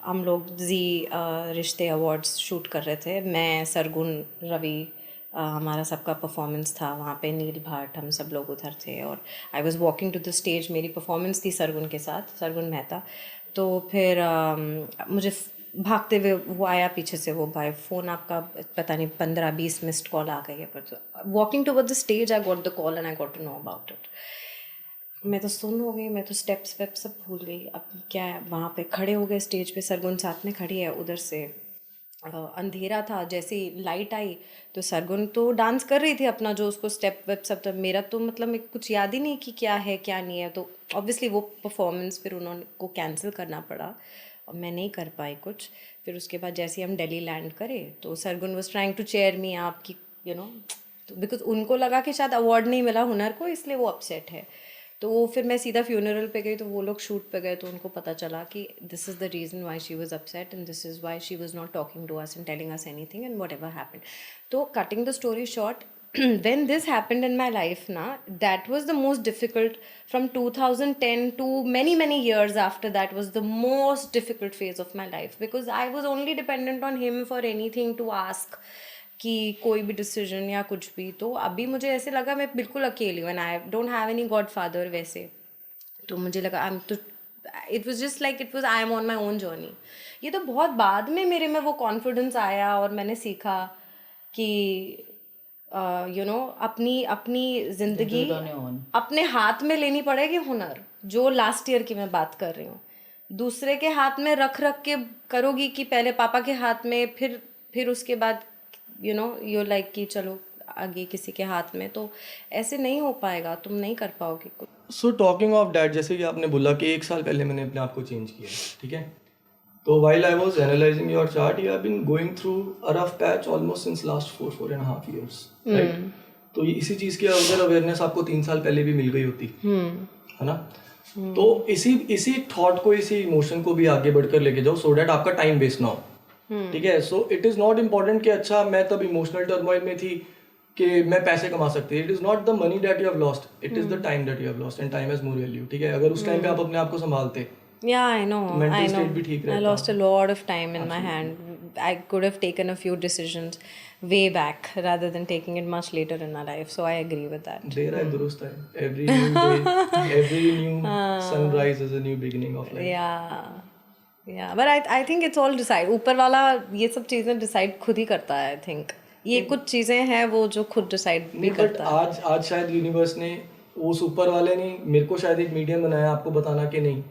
हम लोग जी रिश्ते अवार्ड्स शूट कर रहे थे, मैं, सरगुन, रवि, हमारा सबका परफॉर्मेंस था वहाँ पे, नील भाट, हम सब लोग उधर थे और I was walking to the stage, मेरी परफॉर्मेंस थी सरगुन के साथ, सरगुन मेहता। तो फिर मुझे भागते हुए वो आया पीछे से, वो भाई फ़ोन आपका पता नहीं 15-20 मिस्ड कॉल आ गई है, पर walking toward the stage I got the call and I got to know about it. मैं तो सुन हो गई, मैं तो स्टेप्स वेप सब भूल गई। अब क्या है, वहाँ पे खड़े हो गए स्टेज पे, सरगुन साथ में खड़ी है, उधर से अंधेरा था, जैसे ही लाइट आई तो सरगुन तो डांस कर रही थी अपना जो उसको स्टेप वेप सब, तब मेरा तो मतलब मेरे को कुछ याद ही नहीं कि क्या है क्या नहीं है, तो ऑब्वियसली वो परफॉर्मेंस फिर उन्होंने को कैंसिल करना पड़ा और मैं नहीं कर पाई कुछ। फिर उसके बाद जैसे ही हम दिल्ली लैंड करे तो Sargun was trying to cheer me आप कि यू नो, बिकॉज उनको लगा कि शायद अवार्ड नहीं मिला हुनर को, इसलिए वो अपसेट है। तो वो फिर मैं सीधा फ्यूनरल पे गई, तो वो लोग शूट पे गए, तो उनको पता चला कि this is the reason why she was upset and this is why she was not talking to us and telling us anything and whatever happened. तो cutting the story short, when this happened in my life na, that was the most difficult. From 2010 to many years after that was the most difficult phase of my life, because I was only dependent on him for anything, to ask कि कोई भी decision या कुछ भी। तो अभी मुझे ऐसे लगा मैं बिल्कुल अकेली हूँ and I don't have any God father वैसे। तो मुझे लगा आई एम तो, it was just like it was I am on my own journey. ये तो बहुत बाद में मेरे में वो कॉन्फिडेंस आया और मैंने सीखा कि यू नो अपनी अपनी ज़िंदगी अपने हाथ में लेनी पड़ेगी। हुनर जो लास्ट ईयर की मैं बात कर रही हूँ, दूसरे के हाथ में रख रख के करोगी कि पहले पापा के हाथ में, फिर उसके बाद यू नो यू लाइक कि चलो आगे किसी के हाथ में, तो ऐसे नहीं हो पाएगा, तुम नहीं कर पाओगे कुछ। सो टॉकिंग ऑफ डैट, जैसे कि आपने बोला कि 1 साल पहले मैंने अपने आप को चेंज किया, ठीक है, तो while I was analyzing your chart, you have been going through a rough patch almost since last 4.5 years, right? तो इसी चीज़ की अगर अवेयरनेस आपको 3 साल पहले भी मिल गई होती, है ना, तो इसी थॉट को, इसी इमोशन को भी आगे बढ़कर लेके जाओ, सो डैट आपका टाइम वेस्ट ना हो, ठीक है। So it is not important कि अच्छा मैं तब इमोशनल टर्मोइल में थी कि मैं पैसे कमा सकती है। It is not the money that you have lost, it is the time that you have lost and time has more value, ठीक है। अगर उस टाइम पे आप अपने आप को संभालते, Yeah, I know. mental I know. state भी ठीक I रहता। lost a lot of time in my hand. I could have taken a few decisions way back rather than taking it much later in my life. So I agree with that. देर है दुरुस्त है, every new day, every new sunrise is a new beginning of life. Yeah. Yeah, but I think it's all decide. ऊपर वाला ये सब चीज़ें decide खुद ही करता है, I think. ये कुछ चीज़ें हैं वो जो खुद decide भी करता है। आज शायद यूनिवर्स ने, उस ऊपर वाले ने मेरे को शायद एक मीडियम बनाया आपको बताना कि नहीं,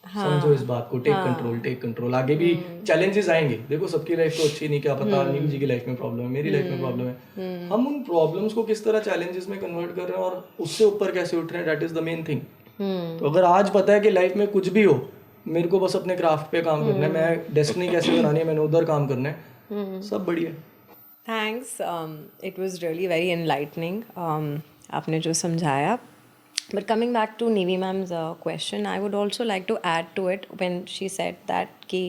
समझो इस बात को, टेक कंट्रोल। आगे भी चैलेंजेस आएंगे, देखो सबकी लाइफ तो अच्छी नहीं, क्या पता नील जी की लाइफ में प्रॉब्लम है, मेरी लाइफ में प्रॉब्लम है, हम उन प्रॉब्लम्स को किस तरह चैलेंजेस में कन्वर्ट कर रहे हैं और उससे ऊपर कैसे उठ रहे हैं, that is the main thing. तो अगर आज पता है कि लाइफ में कुछ भी हो, मेरे को बस अपने क्राफ्ट पे काम करना है, मैं डेस्टिनी कैसे बनानी है मैंने उधर काम करना है, सब बढ़िया। Thanks. It was really very enlightening. आपने जो समझाया. But coming back to Nivi ma'am's question, I would also like to add to it when she said that कि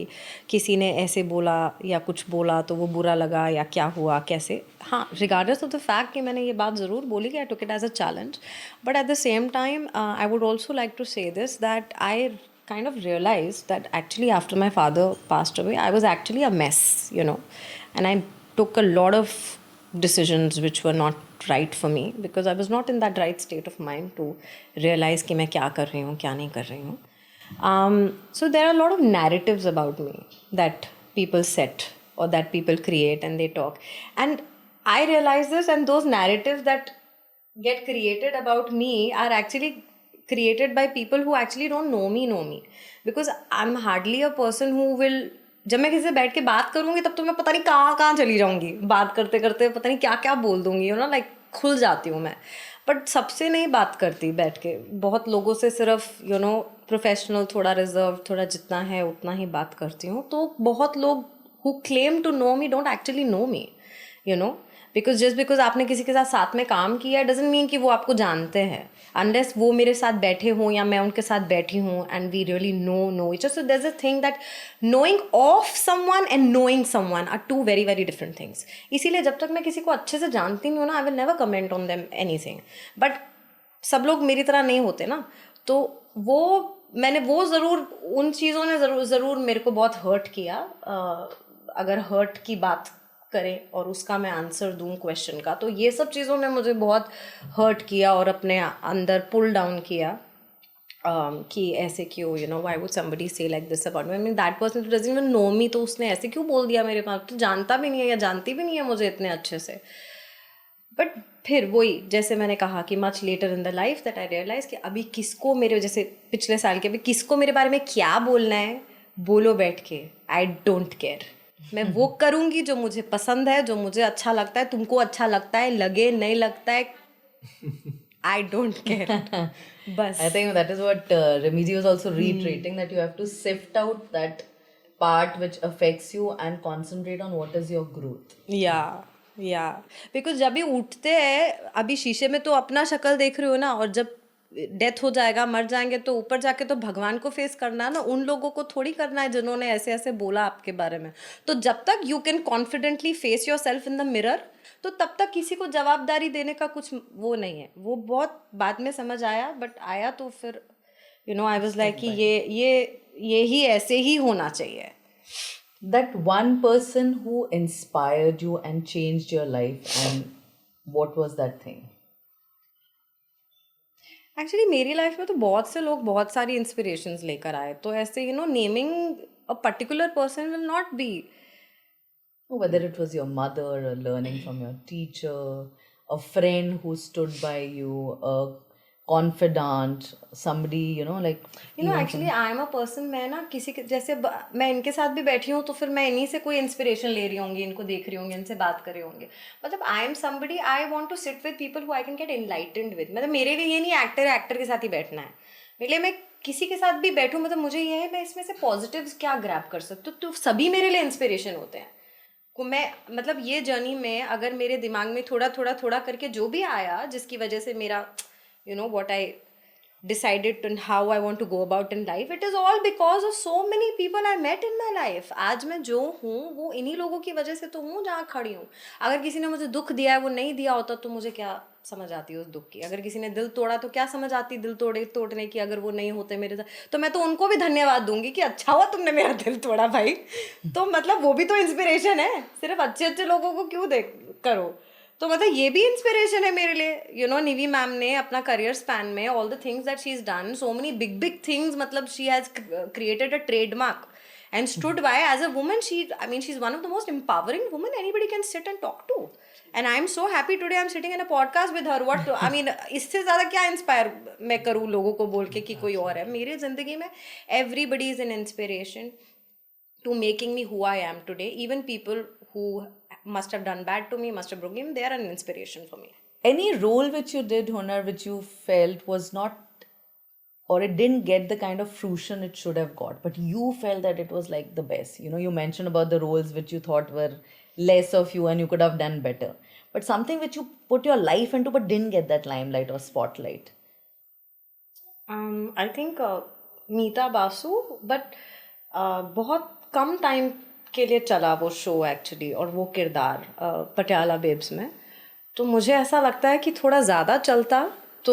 किसी ने ऐसे बोला या कुछ बोला तो वो बुरा लगा या क्या हुआ कैसे, हाँ, regardless of the fact कि मैंने ये बात ज़रूर बोली कि I took it as a challenge, but at the same time I would also like to say this, that I kind of realized that actually after my father passed away, I was actually a mess, you know, and I took a lot of decisions which were not right for me because I was not in that right state of mind to realize कि मैं क्या कर रही हूँ क्या नहीं कर रही हूँ. So there are a lot of narratives about me that people set or that people create and they talk, and I realize this, and those narratives that get created about me are actually created by people who actually don't know me, because I'm hardly a person who will, जब मैं किसी से बैठ के बात करूँगी तब तो मैं पता नहीं कहाँ चली जाऊँगी, बात करते करते पता नहीं क्या क्या बोल दूँगी, यू नो, लाइक खुल जाती हूँ मैं, बट सबसे नहीं बात करती बैठ के, बहुत लोगों से सिर्फ यू नो प्रोफेशनल, थोड़ा रिजर्व, थोड़ा जितना है उतना ही बात करती हूँ. तो बहुत लोग who claim to know me don't actually know me, you know, because just because आपने किसी के साथ में काम किया डजंट मीन कि वो आपको जानते हैं, अनलेस वो मेरे साथ बैठे हों या मैं उनके साथ बैठी हूँ and we really know each other. So there is a thing that knowing of someone and knowing someone are two very very different things. इसीलिए जब तक मैं किसी को अच्छे से जानती नहीं हूँ ना, I will never comment on them anything. But सब लोग मेरी तरह नहीं होते ना, तो वो मैंने वो ज़रूर, उन चीज़ों ने ज़रूर मेरे को बहुत हर्ट किया. अगर हर्ट की बात करें और उसका मैं आंसर दूं क्वेश्चन का, तो ये सब चीज़ों ने मुझे बहुत हर्ट किया और अपने अंदर पुल डाउन किया. कि ऐसे क्यों, you know, why would somebody say like this about me. I mean that person doesn't even know me, तो उसने ऐसे क्यों बोल दिया मेरे पास, तो जानता भी नहीं है या जानती भी नहीं है मुझे इतने अच्छे से. बट फिर वही, जैसे मैंने कहा कि much later in the life that I realise कि अभी किसको मेरे, जैसे पिछले साल के, अभी किसको मेरे बारे में क्या बोलना है, बोलो बैठ के, आई डोंट केयर. मैं वो करूँगी जो मुझे पसंद है, जो मुझे अच्छा लगता है. तुमको अच्छा लगता है, लगे नहीं लगता है, आई डोंट केयर. बस. I think that is what Remiji was also reiterating, that you have to sift out that part which affects you and concentrate on what is your growth. या बिकॉज जब भी उठते हैं, अभी शीशे में तो अपना शक्ल देख रहे हो ना, और जब डेथ हो जाएगा, मर जाएंगे, तो ऊपर जाके तो भगवान को फेस करना है ना, उन लोगों को थोड़ी करना है जिन्होंने ऐसे ऐसे बोला आपके बारे में. तो जब तक you can confidently face your self in the mirror, तो तब तक किसी को जवाबदारी देने का कुछ वो नहीं है. वो बहुत बाद में समझ आया, बट आया तो फिर you know I was like कि ये ही ऐसे ही होना चाहिए. That one person who inspired you and changed your life, and what was that thing? Actually मेरी लाइफ में तो बहुत से लोग बहुत सारी इंस्पिरेशंस लेकर आए, तो ऐसे you know naming a particular person will not be. Whether it was your mother, or learning from your teacher, a friend who stood by you, a confidant, somebody, you know, like you know actually I am a person, मैं ना किसी के जैसे मैं इनके साथ भी बैठी हूँ तो फिर मैं इन्हीं से कोई इंस्पिरेशन ले रही होंगी, इनको देख रही होंगी, इनसे बात कर रही होंगी. मतलब I am somebody, I want to sit with people who I can get enlightened with. मतलब मेरे लिए ये नहीं एक्टर के साथ ही बैठना है. मेरे लिए मैं किसी के साथ भी बैठूँ, मतलब मुझे ये है मैं इसमें से पॉजिटिव्स क्या ग्रैब कर सकती हूँ, तो सभी मेरे लिए इंस्पिरेशन होते हैं. को मैं मतलब ये जर्नी में अगर मेरे दिमाग में थोड़ा करके जो भी आया, जिसकी वजह से मेरा you know what I decided on how I want to go about in life, it is all because of so many people I met in my life. आज मैं जो हूँ वो इन्हीं लोगों की वजह से तो हूँ जहाँ खड़ी हूँ. अगर किसी ने मुझे दुख दिया है, वो नहीं दिया होता तो मुझे क्या समझ आती है उस दुख की. अगर किसी ने दिल तोड़ा तो क्या समझ आती दिल तोड़ने की, अगर वो नहीं होते मेरे साथ, तो मैं तो उनको भी धन्यवाद दूंगी कि अच्छा हुआ तुमने मेरा दिल तोड़ा भाई. तो मतलब वो भी तो इंस्पिरेशन है. सिर्फ अच्छे लोगों को क्यों देख करो. तो मतलब ये भी इंस्पिरेशन है मेरे लिए. यू नो निवी मैम ने अपना करियर स्पैन में all the things that she is done, so many big things, मतलब she has created a trademark and stood by as a woman. She's one of the most empowering women anybody can sit and talk to, and I'm so happy today I'm sitting in a podcast with her. What I mean, इससे ज़्यादा क्या inspire मैं करूँ लोगों को बोल के कि कोई और है. मेरी ज़िंदगी में everybody is an inspiration to making me who I am today. Even people who must have done bad to me, must have broken me, they are an inspiration for me. Any role which you did, Hunar, which you felt was not, or it didn't get the kind of fruition it should have got, but you felt that it was like the best. You know, you mentioned about the roles which you thought were less of you and you could have done better, but something which you put your life into but didn't get that limelight or spotlight. I think Meeta Basu, but बहुत कम time के लिए चला वो show actually, और वो किरदार Patiala babes में. तो मुझे ऐसा लगता है कि थोड़ा ज़्यादा चलता तो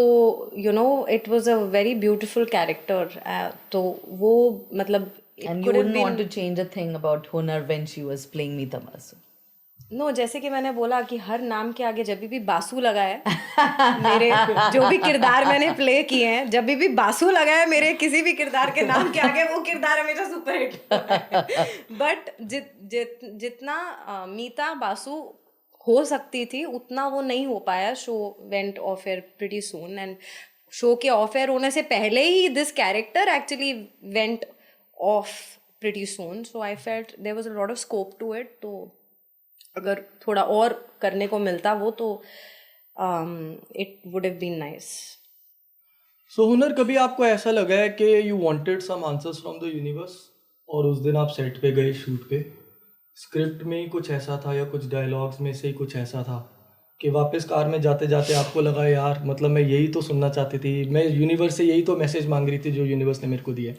you know it was a very beautiful character. तो वो मतलब And you wouldn't want to change a thing about Hunar when she was playing Meeta Basu. No, जैसे कि मैंने बोला कि हर नाम के आगे जब भी बासु लगा है, मेरे जो भी किरदार मैंने प्ले किए हैं, जब भी बासु लगा है मेरे किसी भी किरदार के नाम के आगे, वो किरदार हमेशा सुपर हिट. बट जितना मीता बासु हो सकती थी उतना वो नहीं हो पाया. Show went off air pretty soon, and show के ऑफ एयर होने से पहले ही this character actually went off pretty soon. So I felt there was a lot of scope to it. तो अगर थोड़ा और करने को मिलता वो, तो it would have been nice. So Hunar, कभी आपको ऐसा लगा है कि you wanted some answers from the universe और उस दिन आप सेट पे गए, शूट पे, स्क्रिप्ट में ही कुछ ऐसा था या कुछ डायलॉग्स में से ही कुछ ऐसा था कि वापस कार में जाते जाते आपको लगा यार मतलब मैं यही तो सुनना चाहती थी, मैं यूनिवर्स से यही तो मैसेज मांग रही थी जो यूनिवर्स ने मेरे को दिया?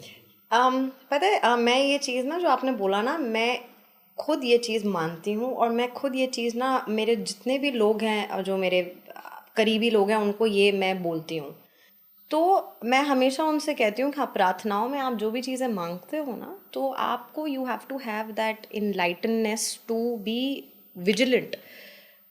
पता है मैं ये चीज़ ना जो आपने बोला ना, मैं खुद ये चीज़ मानती हूँ, और मैं खुद ये चीज़ ना मेरे जितने भी लोग हैं जो मेरे करीबी लोग हैं उनको ये मैं बोलती हूँ. तो मैं हमेशा उनसे कहती हूँ कि हाँ, प्रार्थनाओं में आप जो भी चीज़ें मांगते हो ना, तो आपको you have to have that enlightenment to be vigilant,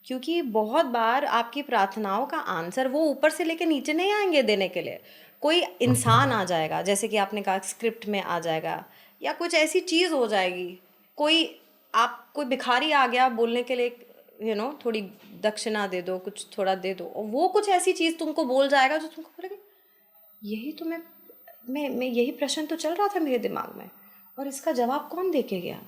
क्योंकि बहुत बार आपकी प्रार्थनाओं का आंसर वो ऊपर से लेके नीचे नहीं आएंगे देने के लिए। कोई इंसान आ जाएगा, जैसे कि आपने कहा स्क्रिप्ट में आ जाएगा, या कुछ ऐसी चीज़ हो जाएगी, कोई भिखारी आ गया बोलने के लिए थोड़ी दक्षिणा दे दो, कुछ थोड़ा दे दो, और वो कुछ ऐसी चीज़ तुमको बोल जाएगा जो तुमको बोलेगा यही तो मैं यही प्रश्न तो चल रहा था मेरे दिमाग में, और इसका जवाब कौन दे के गया।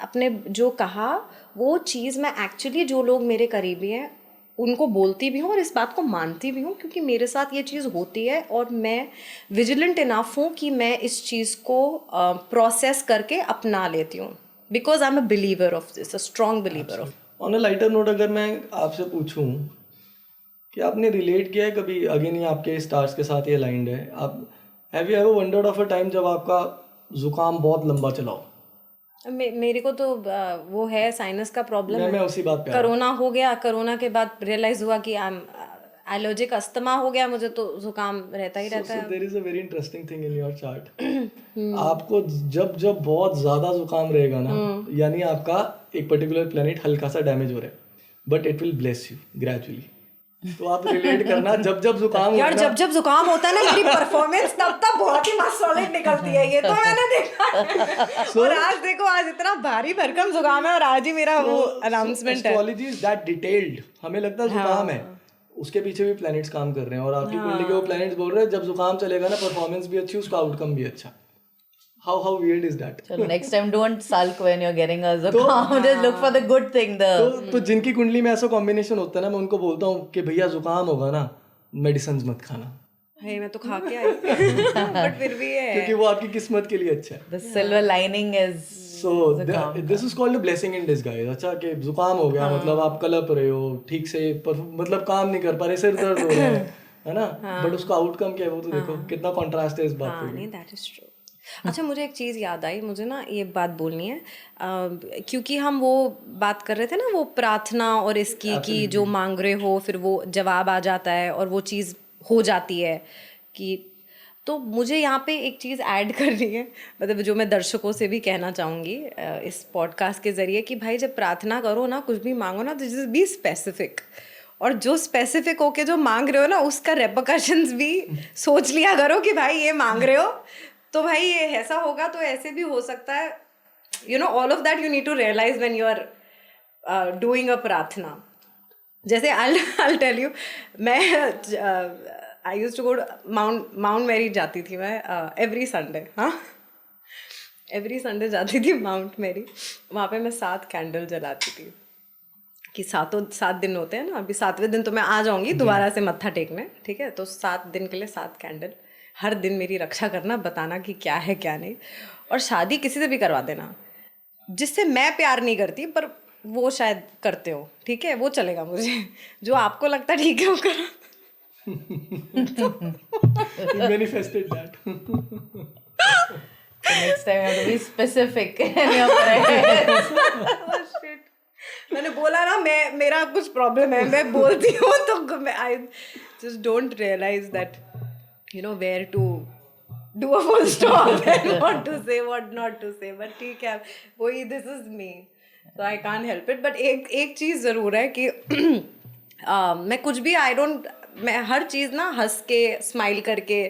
अपने जो कहा वो चीज़ मैं एक्चुअली, जो लोग मेरे करीबी हैं उनको बोलती भी हूँ और इस बात को मानती भी हूँ, क्योंकि मेरे साथ ये चीज़ होती है और मैं विजिलेंट इनफ हूँ कि मैं इस चीज़ को प्रोसेस करके अपना लेती हूँ, because I am a believer of this, a strong believer of. On a lighter note, अगर मैं आपसे पूछूं कि आपने रिलेट किया है कभी, अगेन ये आपके स्टार्स के साथ ये अलाइंड है, आप have you ever wondered of a time जब आपका जुकाम बहुत लंबा चला हो? मेरे को तो वो है साइनस का प्रॉब्लम है। मैं उसी बात पे कोरोना हो गया, कोरोना के बाद रियलाइज हुआ कि एलर्जिक अस्थमा हो गया मुझे, तो जुकाम रहता ही रहता है। There is a very interesting thing in your chart. आपको जब जब बहुत ज्यादा जुकाम रहेगा ना, यानी आपका एक पर्टिकुलर प्लेनेट हल्का सा डैमेज हो रहा है, but it will bless you gradually. तो आप रिलेट करना, जब जब जुकाम यार जब जुकाम होता है ना, मेरी परफॉर्मेंस तब बहुत ही मस्त सॉलिड निकलती है, ये तो मैंने देखा। और आज देखो, आज इतना भारी भरकम जुकाम है और आज ही मेरा वो अनाउंसमेंट है। Astrology is that detailed. हमें लगता है जुकाम है, उसके पीछे भी प्लैनेट्स काम कर रहे हैं, और आपकी कुंडली के वो प्लैनेट्स बोल रहे हैं जब जुकाम चलेगा ना, परफॉर्मेंस भी अच्छी, उसका आउटकम भी अच्छा। How weird is that? So next time don't sulk when you're getting a zukam. Just look for the good thing. तो जिनकी कुंडली में ऐसा कॉम्बिनेशन होता है ना, मैं उनको बोलता हूँ कि भैया जुकाम होगा ना, मेडिसिन मत खाना। है मैं तो खा के आई बट फिर भी है, क्योंकि वो आपकी किस्मत के लिए अच्छा है। The silver lining is So this is called a blessing in disguise। अच्छा कि जुकाम हो गया, मतलब आप कलप रहे हो ठीक से, मतलब काम नहीं कर पा रहे, सिर दर्द हो रहा है ना, बट उसका आउटकम क्या है वो तो देखो, कितना कॉन्ट्रास्ट है इस बात पे। नहीं, दैट इज ट्रू। अच्छा, मुझे एक चीज़ याद आई, मुझे ना ये बात बोलनी है, क्योंकि हम वो बात कर रहे थे ना, वो प्रार्थना और इसकी कि जो मांग रहे हो फिर वो जवाब आ जाता है और वो चीज़ हो जाती है कि, तो मुझे यहाँ पे एक चीज़ ऐड करनी है, मतलब जो मैं दर्शकों से भी कहना चाहूँगी इस पॉडकास्ट के ज़रिए, कि भाई जब प्रार्थना करो ना, कुछ भी मांगो ना, तो जस्ट बी स्पेसिफिक, और जो स्पेसिफिक होके जो मांग रहे हो ना, उसका रेपरकशंस भी सोच लिया करो कि भाई ये मांग रहे हो तो भाई ये ऐसा होगा, तो ऐसे भी हो सकता है। All of that you need to realise when you are doing a प्रार्थना। जैसे I'll टेल यू, मैं I used to go Mount Mary जाती थी मैं एवरी संडे। हाँ, एवरी संडे जाती थी माउंट मैरी। वहाँ पे मैं 7 कैंडल जलाती थी, कि 7 दिन होते हैं ना, अभी 7वें दिन तो मैं आ जाऊँगी दोबारा से मत्था टेकने, ठीक है, तो 7 दिन के लिए 7 कैंडल, हर दिन मेरी रक्षा करना, बताना कि क्या है क्या नहीं। और शादी किसी से भी करवा देना जिससे मैं प्यार नहीं करती, पर वो शायद करते हो, ठीक है, वो चलेगा मुझे, जो आपको लगता है ठीक है वो करो। Manifested that. So next time you have to be specific in your prayers. Oh shit. मैंने बोला ना, मेरा कुछ प्रॉब्लम है, मैं बोलती हूँ तो I just don't realise that where to do a full stop and what to say, what not to say, but ठीक है, वही, this is me, so I can't help it। but एक चीज़ ज़रूर है कि मैं कुछ भी मैं हर चीज़ ना हंस के, स्माइल करके,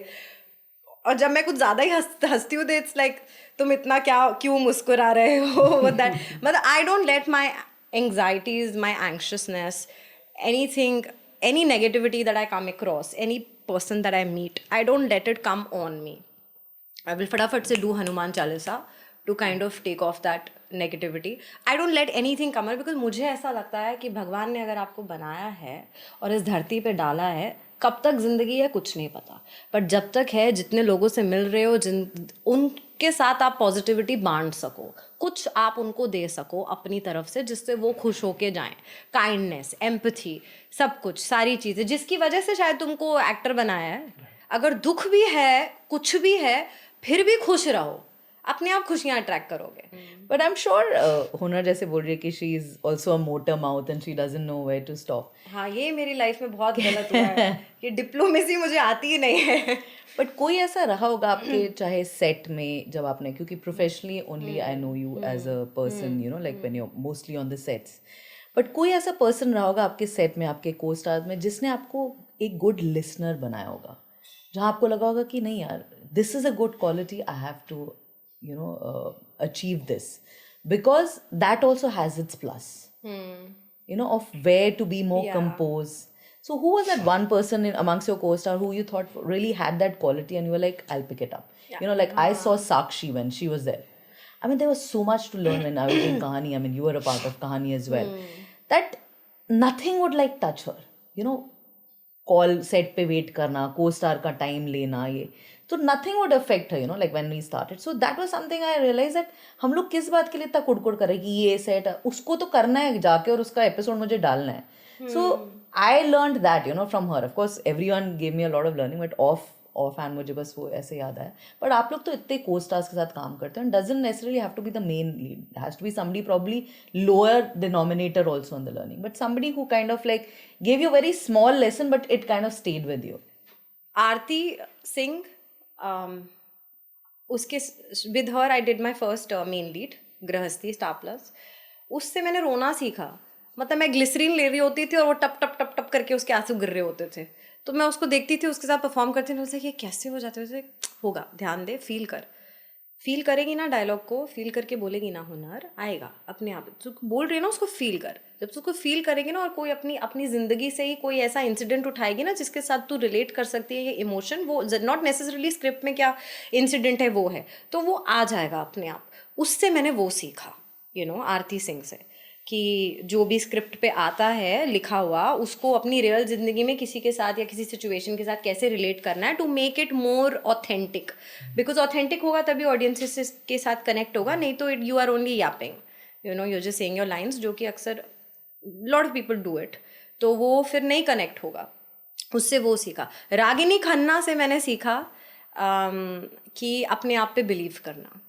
और जब मैं कुछ ज़्यादा ही हंसती हूँ तो इट्स लाइक तुम इतना क्यों मुस्कुरा रहे हो, दैट मतलब I don't let my anxieties, my anxiousness, anything, any negativity that I come across, any person that I meet, I don't let it come on me. I will फटाफट से do Hanuman Chalisa to kind of take off that negativity. I don't let anything come on, because मुझे ऐसा लगता है कि भगवान ने अगर आपको बनाया है और इस धरती पे डाला है, कब तक जिंदगी है कुछ नहीं पता, बट जब तक है, जितने लोगों से मिल रहे हो, उनके साथ आप पॉजिटिविटी बांट सको, कुछ आप उनको दे सको अपनी तरफ से, जिससे वो खुश होके जाएं, काइंडनेस, एम्पैथी, सब कुछ, सारी चीज़ें जिसकी वजह से शायद तुमको एक्टर बनाया है। अगर दुख भी है, कुछ भी है, फिर भी खुश रहो, अपने आप खुशियाँ अट्रैक्ट करोगे. बट आई एम श्योर हुनर जैसे बोल रही है कि she is also a motor mouth and she doesn't know where to stop. हाँ, ये मेरी लाइफ में बहुत गलत हुआ है कि डिप्लोमेसी मुझे आती ही नहीं है. बट कोई ऐसा रहा होगा आपके चाहे सेट में जब आपने, क्योंकि professionally only I know you as a person, you know, like when you are mostly on the sets, but कोई ऐसा पर्सन रहा होगा आपके सेट में, आपके को स्टार्स में, जिसने आपको एक गुड लिसनर बनाया होगा, जहाँ आपको लगा होगा कि नहीं यार, this is a good quality, I have to you know achieve this, because that also has its plus, you know, of where to be more composed. So who was that one person amongst your co-star who you thought really had that quality and you were like, I'll pick it up? You know, like I saw Sakshi when she was there. I mean, there was so much to learn when I was in Kahani. I mean, you were a part of Kahani as well. That nothing would like touch her, you know. Call set पे wait करना, को star का time लेना, ये तो nothing would affect है, you know, like when we started. So that was something I realise that हम लोग किस बात के लिए इतना कुड़कुड़ करें कि ये सेट, उसको तो करना है जाके और उसका एपिसोड मुझे डालना है. So I learned that, you know, from her. Of course everyone gave me a lot of learning, but of end मुझे बस वो ऐसे याद आया. बट आप लोग तो इतने को स्टार्स के साथ काम करते हैं, doesn't necessarily have to be the main lead, has to be somebody probably lower denominator also in the learning, but somebody who kind of like gave you a very small lesson but it kind of stayed with you. आरती सिंह, उसके with her I did my first main lead Grihasthi Star Plus. उससे मैंने रोना सीखा. मतलब मैं glycerine ले रही होती थी और वो टप टप टप टप करके उसके आंसू गिर रहे होते थे, तो मैं उसको देखती थी, उसके साथ परफॉर्म करती थी, ये कैसे हो जाते हैं. होगा, ध्यान दे, फील कर. फील करेगी ना डायलॉग को, फील करके बोलेगी ना, हुनर आएगा अपने आप. तो बोल रही है ना, उसको फील कर. जब तू उसको फील करेगी ना, और कोई अपनी अपनी ज़िंदगी से ही कोई ऐसा इंसिडेंट उठाएगी ना जिसके साथ तू रिलेट कर सकती है, ये इमोशन, वो नॉट नेसेसरली स्क्रिप्ट में क्या इंसिडेंट है वो है, तो वो आ जाएगा अपने आप. उससे मैंने वो सीखा, यू नो, आरती सिंह से, कि जो भी स्क्रिप्ट पे आता है लिखा हुआ, उसको अपनी रियल ज़िंदगी में किसी के साथ या किसी सिचुएशन के साथ कैसे रिलेट करना है, to make it more authentic. Because authentic होगा तभी ऑडियंसेस के साथ कनेक्ट होगा, नहीं तो you are only yapping, you know, you just saying your lines, जो कि अक्सर lot of people do it, तो वो फिर नहीं कनेक्ट होगा. उससे वो सीखा. रागिनी खन्ना से मैंने सीखा कि अपने आप पे बिलीव करना.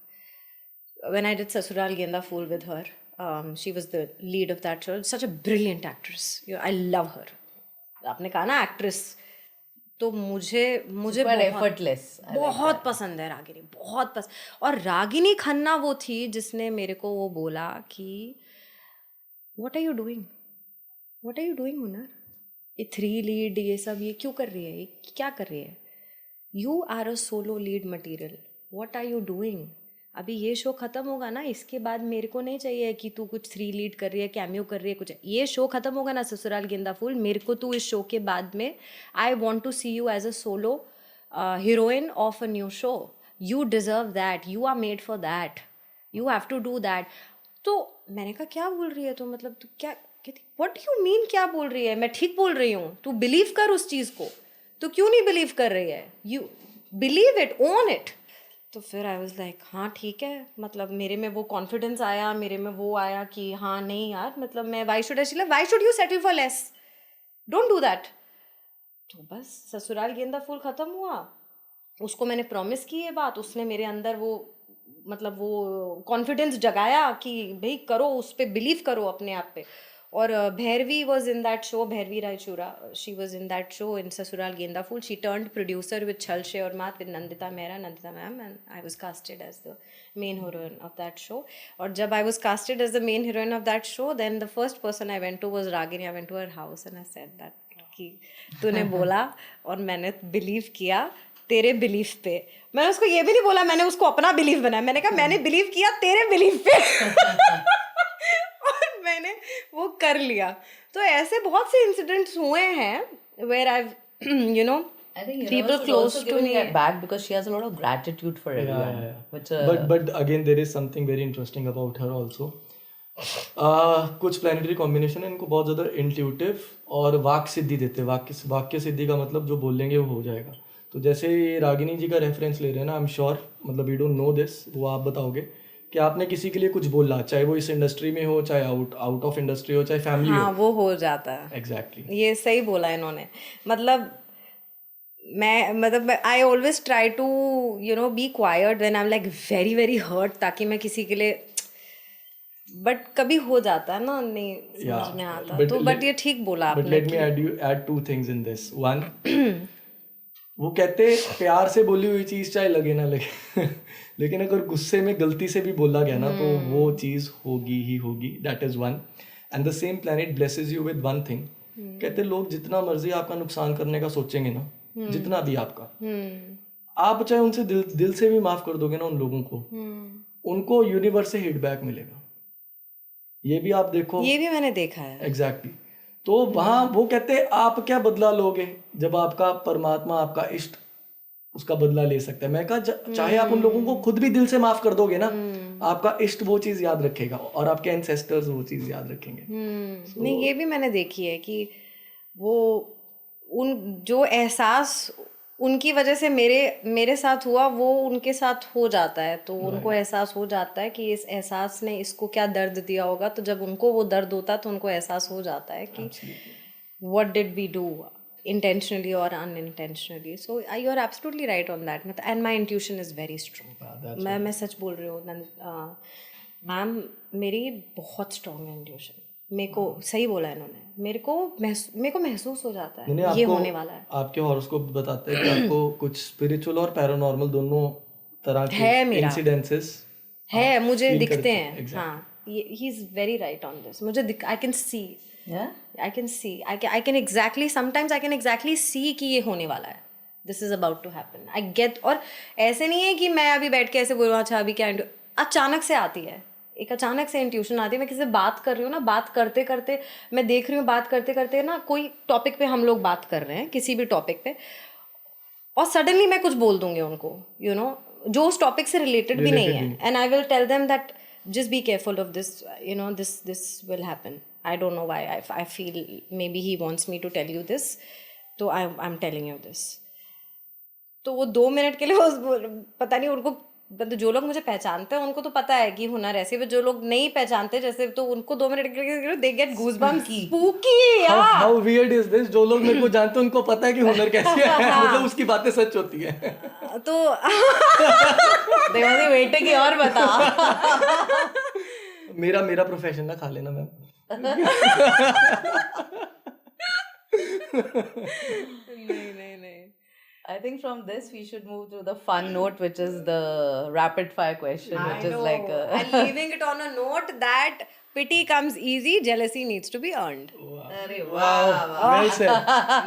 When I did Sasural Genda Phool with her, she was the lead of that show. Such a brilliant actress. I love her. आपने कहा ना एक्ट्रेस, तो मुझे एफर्टलेस बहुत पसंद है रागिनी, बहुत पसंद. और रागिनी खन्ना वो थी जिसने मेरे को वो बोला कि what are you doing, what are you doing Hunar, ये 3 लीड ये सब ये क्यों कर रही है, ये क्या कर रही है, you are a solo lead material, what are you doing. अभी ये शो ख़त्म होगा ना, इसके बाद मेरे को नहीं चाहिए कि तू कुछ 3 लीड कर रही है, कैमियो कर रही है, कुछ. ये शो ख़त्म होगा ना, ससुराल गेंदा फूल, मेरे को तू इस शो के बाद में, I want to see you as a solo heroine of a new show. You deserve that, you are made for that, you have to do that. तो मैंने कहा क्या बोल रही है, तो मतलब तू क्या कहती, व्हाट यू मीन, क्या बोल रही है, मैं ठीक बोल रही हूँ, तू बिलीव कर उस चीज़ को, तू क्यों नहीं बिलीव कर रही है, you believe it, own it. तो फिर आई वॉज लाइक हाँ ठीक है, मतलब मेरे में वो कॉन्फिडेंस आया, मेरे में वो आया कि हाँ नहीं यार, मतलब मैं why should you settle for less, don't do that. तो बस ससुराल गेंदा फूल ख़त्म हुआ, उसको मैंने प्रॉमिस की ये बात, उसने मेरे अंदर वो मतलब वो कॉन्फिडेंस जगाया कि भाई करो, उस पर बिलीव करो अपने आप पे. और Bhairavi was in that show, Bhairavi Raichura, she was in that show in Sasural Genda Phool. She turned producer with Chhal Sheh Aur Maat with Nandita ma'am, and I was casted as the main heroine of that show. और जब I was casted as the main heroine of that show, then the first person I went to was Ragini. I went to her house and I said that कि तूने बोला और मैंने believe किया तेरे belief पे. मैंने उसको ये भी नहीं बोला मैंने उसको अपना बिलीफ बनाया, मैंने कहा मैंने बिलीव किया तेरे बिलीफ पे और मैंने वो कर लिया. तो ऐसे बहुत से इंसिडेंट्स हुए हैं where I've you know I think people close to me that back because she has a lot of gratitude for everyone. Which, but again there is something very interesting about her also. कुछ planetary combination है इनको बहुत ज़्यादा intuitive और वाक्य सिद्धि देते हैं. वाक्य सिद्धि का मतलब जो बोलेंगे वो हो जाएगा. तो जैसे रागिनी जी का रेफरेंस ले रहे हैं ना, आई एम श्योर, मतलब यू डोंट नो दिस, वो आप बताओगे कि आपने किसी के लिए कुछ बोला, चाहे वो इस इंडस्ट्री में हो, चाहे आउट ऑफ इंडस्ट्री हो, चाहे फैमिली हो, हाँ वो हो जाता है. एग्जैक्टली ये सही बोला इन्होंने. मतलब मैं मतलब I always try to be quiet when I am like very very hurt, ताकि मैं किसी के लिए, बट कभी हो जाता है ना, नहीं समझ में आता तो, बट ये ठीक बोला बट आपने let me add two things in this. One, वो कहते प्यार से बोली हुई चीज चाहे लगे ना लगे लेकिन अगर गुस्से में गलती से भी बोला गया ना तो वो चीज होगी ही होगी. That is one. And the same planet blesses you with one thing. कहते लोग जितना मर्जी आपका नुकसान करने का सोचेंगे ना, जितना भी आपका, आप चाहे उनसे दिल से भी माफ कर दोगे ना उन लोगों को, उनको यूनिवर्स से हिटबैक मिलेगा. ये भी आप देखो, ये भी मैंने देखा है. एग्जैक्टली. तो वहां वो कहते हैं आप क्या बदला लोगे जब आपका परमात्मा, आपका इष्ट उसका बदला ले सकता है. मैं कहा चाहे आप उन लोगों को खुद भी दिल से माफ कर दोगे ना, आपका इष्ट वो चीज याद रखेगा और आपके एंसेस्टर्स वो चीज याद रखेंगे. नहीं, ये भी मैंने देखी है कि वो उन जो एहसास उनकी वजह से मेरे साथ हुआ वो उनके साथ हो जाता है, तो उनको एहसास हो जाता है कि इस एहसास ने इसको क्या दर्द दिया होगा, तो जब उनको वो दर्द होता है तो उनको एहसास हो जाता है कि what did we do intentionally or unintentionally. So you are absolutely right on that, and my intuition is very strong. मैं सच बोल रही हूँ मैम, मेरी बहुत स्ट्रॉन्ग है इंट्यूशन. मेरे को सही बोला इन्होंने, मेरे को महसूस हो जाता है ये होने वाला है. आपके हॉरोस्कोप बताते हैं कि आपको कुछ स्पिरिचुअल और पैरानॉर्मल दोनों तरह के है मेरा. इंसिडेंसेस है, मुझे दिखते हैं. हाँ, he is very right on this. मुझे I can see, I can see, I can exactly, sometimes I can exactly see कि ये होने वाला है, this is about to happen. I get. और ऐसे नहीं है कि मैं अभी बैठ के ऐसे बोलूँ अच्छा अभी क्या, अचानक से आती है, एक अचानक से इंट्यूशन आती है. मैं किसी से बात कर रही हूँ ना, बात करते करते मैं देख रही हूँ, बात करते करते ना कोई टॉपिक पे हम लोग बात कर रहे हैं, किसी भी टॉपिक पे, और सडनली मैं कुछ बोल दूंगी उनको, जो उस टॉपिक से रिलेटेड भी नहीं है, and I will tell them that just be careful of this, this will happen. I don't know why I feel maybe he wants me to tell you this, so I'm telling you this. तो वो 2 minute के लिए पता नहीं उनको, मतलब जो लोग मुझे पहचानते हैं उनको तो पता है कि हुनर ऐसे, जो लोग नहीं पहचानते जैसे, तो उनको 2 मिनट के लिए दे गेट गूज़बम्स. स्पूकी यार, हाउ वियर्ड इज दिस. जो लोग मेरे को जानते हैं उनको पता है कि हुनर कैसे है मतलब उसकी बातें सच होती है. तो देवानी बेटे की और बता. मेरा प्रोफेशन ना खा लेना मैम. नहीं. I think from this we should move to the fun note, which is the rapid fire question, which is like I'm leaving it on a note that pity comes easy, jealousy needs to be earned. wow. Well said.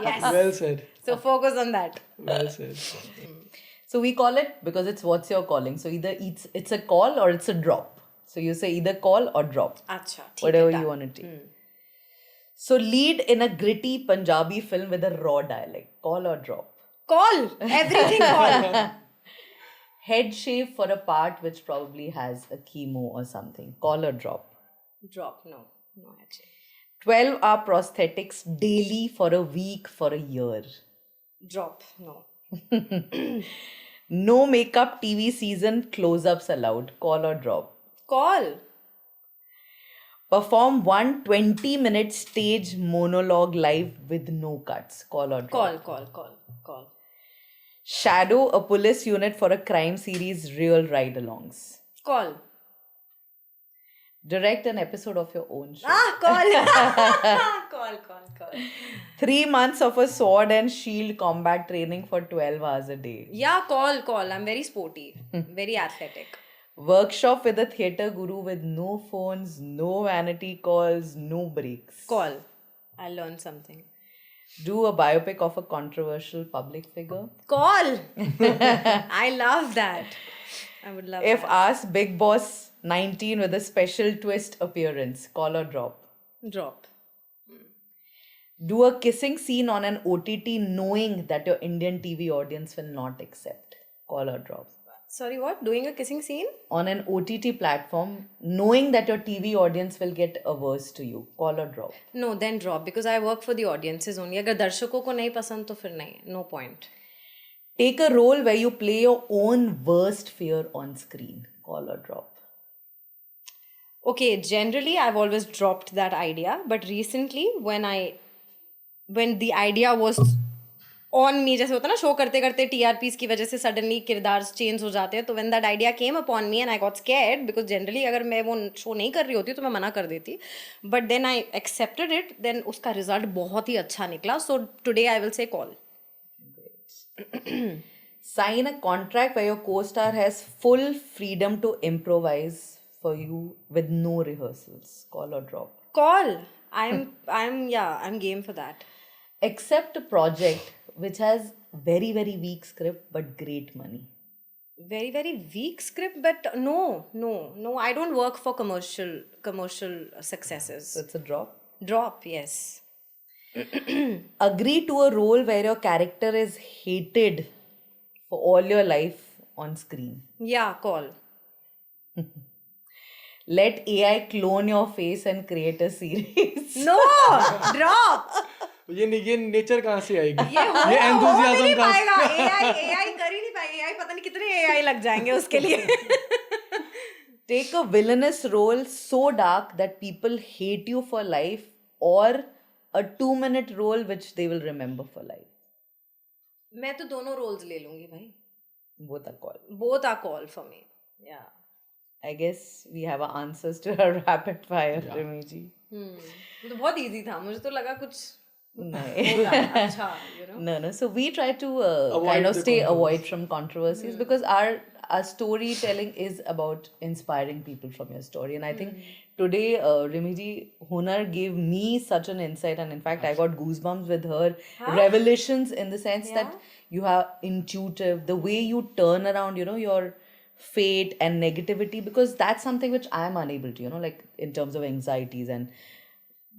Yes. Well said. So focus on that. Well said. So we call it, because it's what's your calling. So either it's a call or it's a drop. So you say either call or drop. Acha, whatever you want to take. So lead in a gritty Punjabi film with a raw dialect. Call or drop? Call. Everything call. Head shave for a part which probably has a chemo or something. Call or drop? Drop. No actually. 12-hour prosthetics daily for a week for a year. Drop. No. No makeup TV season close-ups allowed. Call or drop? Call. Perform 120-minute stage monologue live with no cuts. Call or drop? Call. Shadow a police unit for a crime series real ride-alongs. Call. Direct an episode of your own show. Call. Call. 3 months of a sword and shield combat training for 12 hours a day. Yeah, call. I'm very sporty, very athletic. Workshop with a theatre guru with no phones, no vanity calls, no breaks. Call. I'll learn something. Do a biopic of a controversial public figure. Call. I love that. I would love If that. asked, Big Boss 19 with a special twist appearance. Call or drop? Drop. Do a kissing scene on an OTT knowing that your Indian TV audience will not accept. Call or drop? Sorry, what? Doing a kissing scene? On an OTT platform, knowing that your TV audience will get averse to you. Call or drop? No, then drop, because I work for the audiences only. अगर दर्शकों को नहीं पसंद तो फिर नहीं. No point. Take a role where you play your own worst fear on screen. Call or drop? Okay, generally I've always dropped that idea, but recently when the idea was on me, जैसे होता है ना show करते करते TRPs की वजह से suddenly किरदार चेंज हो जाते हैं, तो when that idea came upon me and I got scared, because generally अगर मैं वो शो नहीं कर रही होती तो मैं मना कर देती, but then I accepted it, then उसका रिजल्ट बहुत ही अच्छा निकला. So today I will say call. Sign a contract where your co-star has full freedom to improvise for you with no rehearsals. Call or drop. Call. I'm game for that. Accept a project which has very, very weak script but great money. Very, very weak script, but no. I don't work for commercial successes. So it's a drop. Drop, yes. Agree to a role where your character is hated for all your life on screen. Yeah, call. Let AI clone your face and create a series. No, drop. ये nature कहाँ से आएगी? ये हो भी enthusiasm नहीं कहाँ पाएगा. AI कर ही नहीं पाएगा. AI पता नहीं कितने AI लग जाएंगे उसके लिए. Take a villainous role so dark that people hate you for life, or a 2-minute role which they will remember for life. मैं तो दोनों रोल्स ले लूंगी भाई. Both are call. Both are call for me. Yeah. I guess we have our answers to our rapid fire, Rimi ji. तो बहुत easy था. मुझे तो लगा कुछ नहीं. होगा अच्छा, you know. No. So we try to kind of stay avoid from controversies because our storytelling is about inspiring people from your story. And I think today, Rimi ji, Hunar gave me such an insight. And in fact, I got goosebumps with her revelations in the sense that you are intuitive, the way you turn around, you know, your fate and negativity, because that's something which I am unable to, you know, like in terms of anxieties. And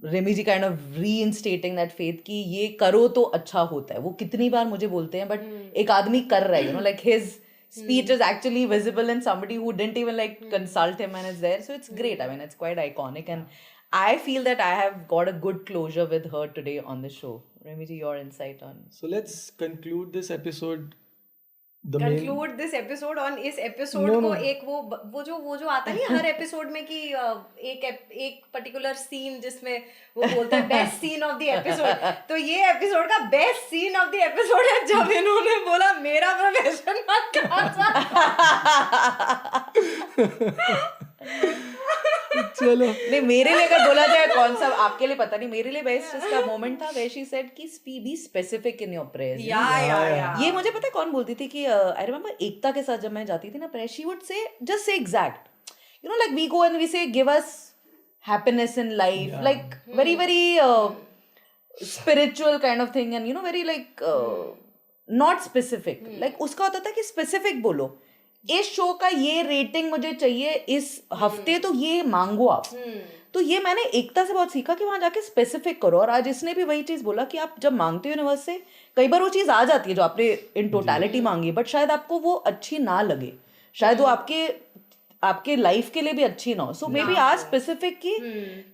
Rimi ji kind of reinstating that faith कि ये करो तो अच्छा होता है. वो कितनी बार मुझे बोलते हैं, but एक आदमी कर रहा है, you know, like his speech is actually visible in somebody who didn't even like consult him and is there. So it's great. I mean, it's quite iconic, and I feel that I have got a good closure with her today on the show. Rimi ji, your insight on. So let's conclude this episode. Conclude this episode on इस episode को एक वो जो आता नहीं हर episode में कि एक पर्टिकुलर सीन जिसमें वो बोलता है best scene of the episode. तो ये एपिसोड का best scene of the episode है जब इन्होंने बोला मेरा प्रोफेशन मत चलो. नहीं, मेरे लिए अगर बोला जाए कौन सा, आपके लिए पता नहीं, मेरे लिए बेस्ट इसका मोमेंट था where she said कि be specific in your prayers. ये मुझे पता है कौन बोलती थी कि आई रिमेम्बर एकता के साथ जब मैं जाती थी ना prayer, she would say just say exact, you know, like we go and we say give us happiness in life, like very very spiritual kind of thing, and you know, very like not specific. Like उसका होता था कि specific बोलो, इस show का ये rating मुझे चाहिए इस हफ्ते, तो ये मांगो आप. तो ये मैंने एकता से बहुत सीखा कि वहां जाके स्पेसिफिक करो. और आज इसने भी वही चीज बोला कि आप जब मांगते हो यूनिवर्स से, कई बार वो चीज आ जाती है जो आपने इन टोटलिटी मांगी, बट शायद आपको वो अच्छी ना लगे, शायद वो आपके लाइफ के लिए भी अच्छी ना हो. सो मे बी आज स्पेसिफिक कि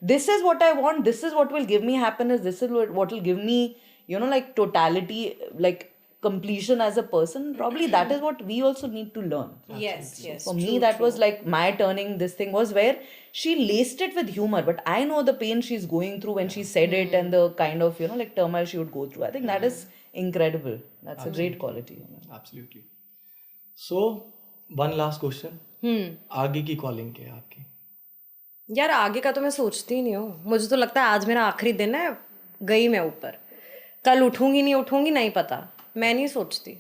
this is what I want, this is what will give me happiness, this is what will give me, you know, like totality, like completion as a person. Probably that is what we also need to learn. Yes. For me, that was like my turning this thing was where she laced it with humor, but I know the pain she's going through when she said it, and the kind of, you know, like turmoil she would go through. I think that is incredible. That's a great quality. Absolutely. So one last question. आगे की calling क्या है आपकी? यार आगे का तो मैं सोचती ही नहीं हूँ. मुझे तो लगता है आज मेरा आखिरी दिन है, गई मैं ऊपर. कल उठूंगी नहीं पता, मैं नहीं सोचती.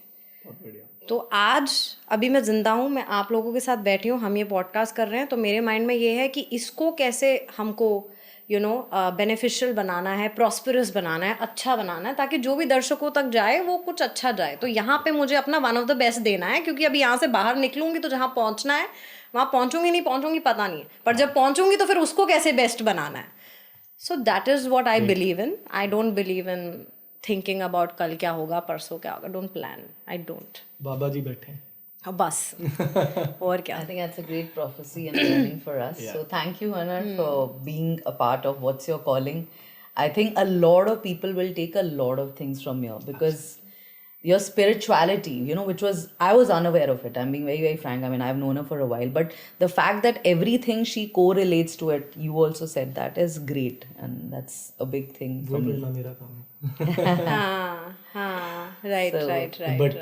तो आज अभी मैं जिंदा हूँ, मैं आप लोगों के साथ बैठी हूँ, हम ये पॉडकास्ट कर रहे हैं, तो मेरे माइंड में ये है कि इसको कैसे हमको यू नो बेनिफिशियल बनाना है, प्रॉस्परस बनाना है, अच्छा बनाना है, ताकि जो भी दर्शकों तक जाए वो कुछ अच्छा जाए. तो यहाँ पे मुझे अपना वन ऑफ द बेस्ट देना है, क्योंकि अभी यहाँ से बाहर निकलूंगी तो जहाँ पहुँचना है वहाँ पहुँचूंगी पता नहीं, पर जब पहुँचूंगी तो फिर उसको कैसे बेस्ट बनाना है. So that is what I believe in. I don't believe in thinking about कल क्या होगा, परसों क्या होगा. Don't plan. I don't. Baba ji बैठे हैं. बस और क्या. I think that's a great prophecy and learning for us. So thank you, Hunar, for being a part of What's Your Calling. I think a lot of people will take a lot of things from here, because your spirituality, you know, which was, I was unaware of it. I'm being very, very frank. I mean, I've known her for a while, but the fact that everything she correlates to it, you also said that, is great. And that's a big thing for me. मेरा काम है Right. But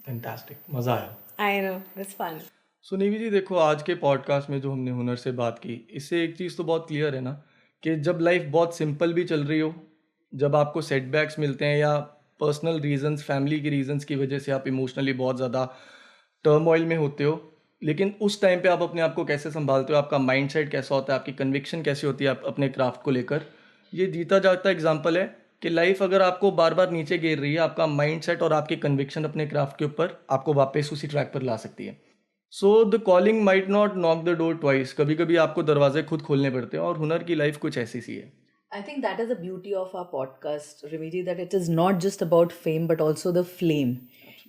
fantastic मज़ा आया. I know, it's fun. सो निवी जी देखो, आज के podcast में जो हमने हुनर से बात की, इससे एक चीज़ तो बहुत क्लियर है ना कि जब लाइफ बहुत सिंपल भी चल रही हो, जब आपको सेटबैक्स मिलते हैं या पर्सनल रीजंस, फैमिली के रीजंस की वजह से आप इमोशनली बहुत ज़्यादा टर्मोइल में होते हो, लेकिन उस टाइम पे आप अपने आप को कैसे संभालते हो, आपका माइंडसेट कैसा होता है, आपकी कन्विक्शन कैसी होती है आप अपने क्राफ्ट को लेकर, ये जीता जागता एग्जाम्पल है कि लाइफ अगर आपको बार बार नीचे गिर रही है, आपका माइंडसेट और आपकी कन्विक्शन अपने क्राफ्ट के ऊपर आपको वापस उसी ट्रैक पर ला सकती है. So the calling might not knock the door twice. कभी कभी आपको दरवाजे खुद खोलने पड़ते हैं, और हुनर की लाइफ कुछ ऐसी सी है. I think that is the beauty of our podcast, Rimiji, that it is not just about fame, but also the flame.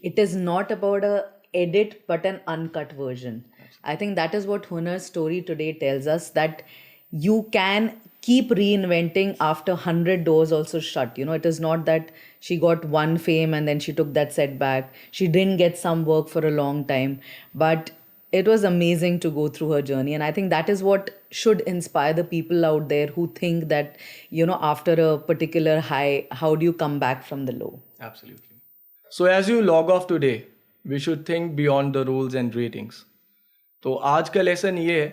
It is not about a edit, but an uncut version. I think that is what Hunar's story today tells us, that you can keep reinventing after 100 doors also shut. You know, it is not that she got one fame and then she took that setback. She didn't get some work for a long time, but it was amazing to go through her journey. And I think that is what should inspire the people out there who think that, you know, after a particular high, how do you come back from the low? Absolutely. So as you log off today, we should think beyond the rules and ratings. तो आज का lesson ये है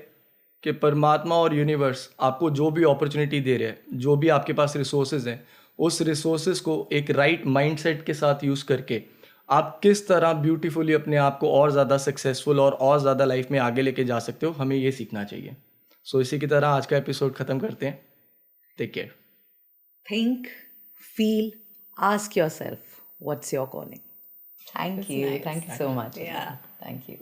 कि परमात्मा और universe आपको जो भी अपॉर्चुनिटी दे रहे हैं, जो भी आपके पास रिसोर्सेज हैं, उस रिसोर्सेज को एक राइट माइंडसेट के साथ यूज़ करके आप किस तरह ब्यूटीफुली अपने आप को और ज़्यादा सक्सेसफुल और ज़्यादा लाइफ में आगे लेके जा सकते हो, हमें ये सीखना चाहिए. सो इसी की तरह आज का एपिसोड ख़त्म करते हैं. Take care. Think, feel, ask yourself, what's your calling? Thank you. nice. Thank you so much. Yeah. Thank you.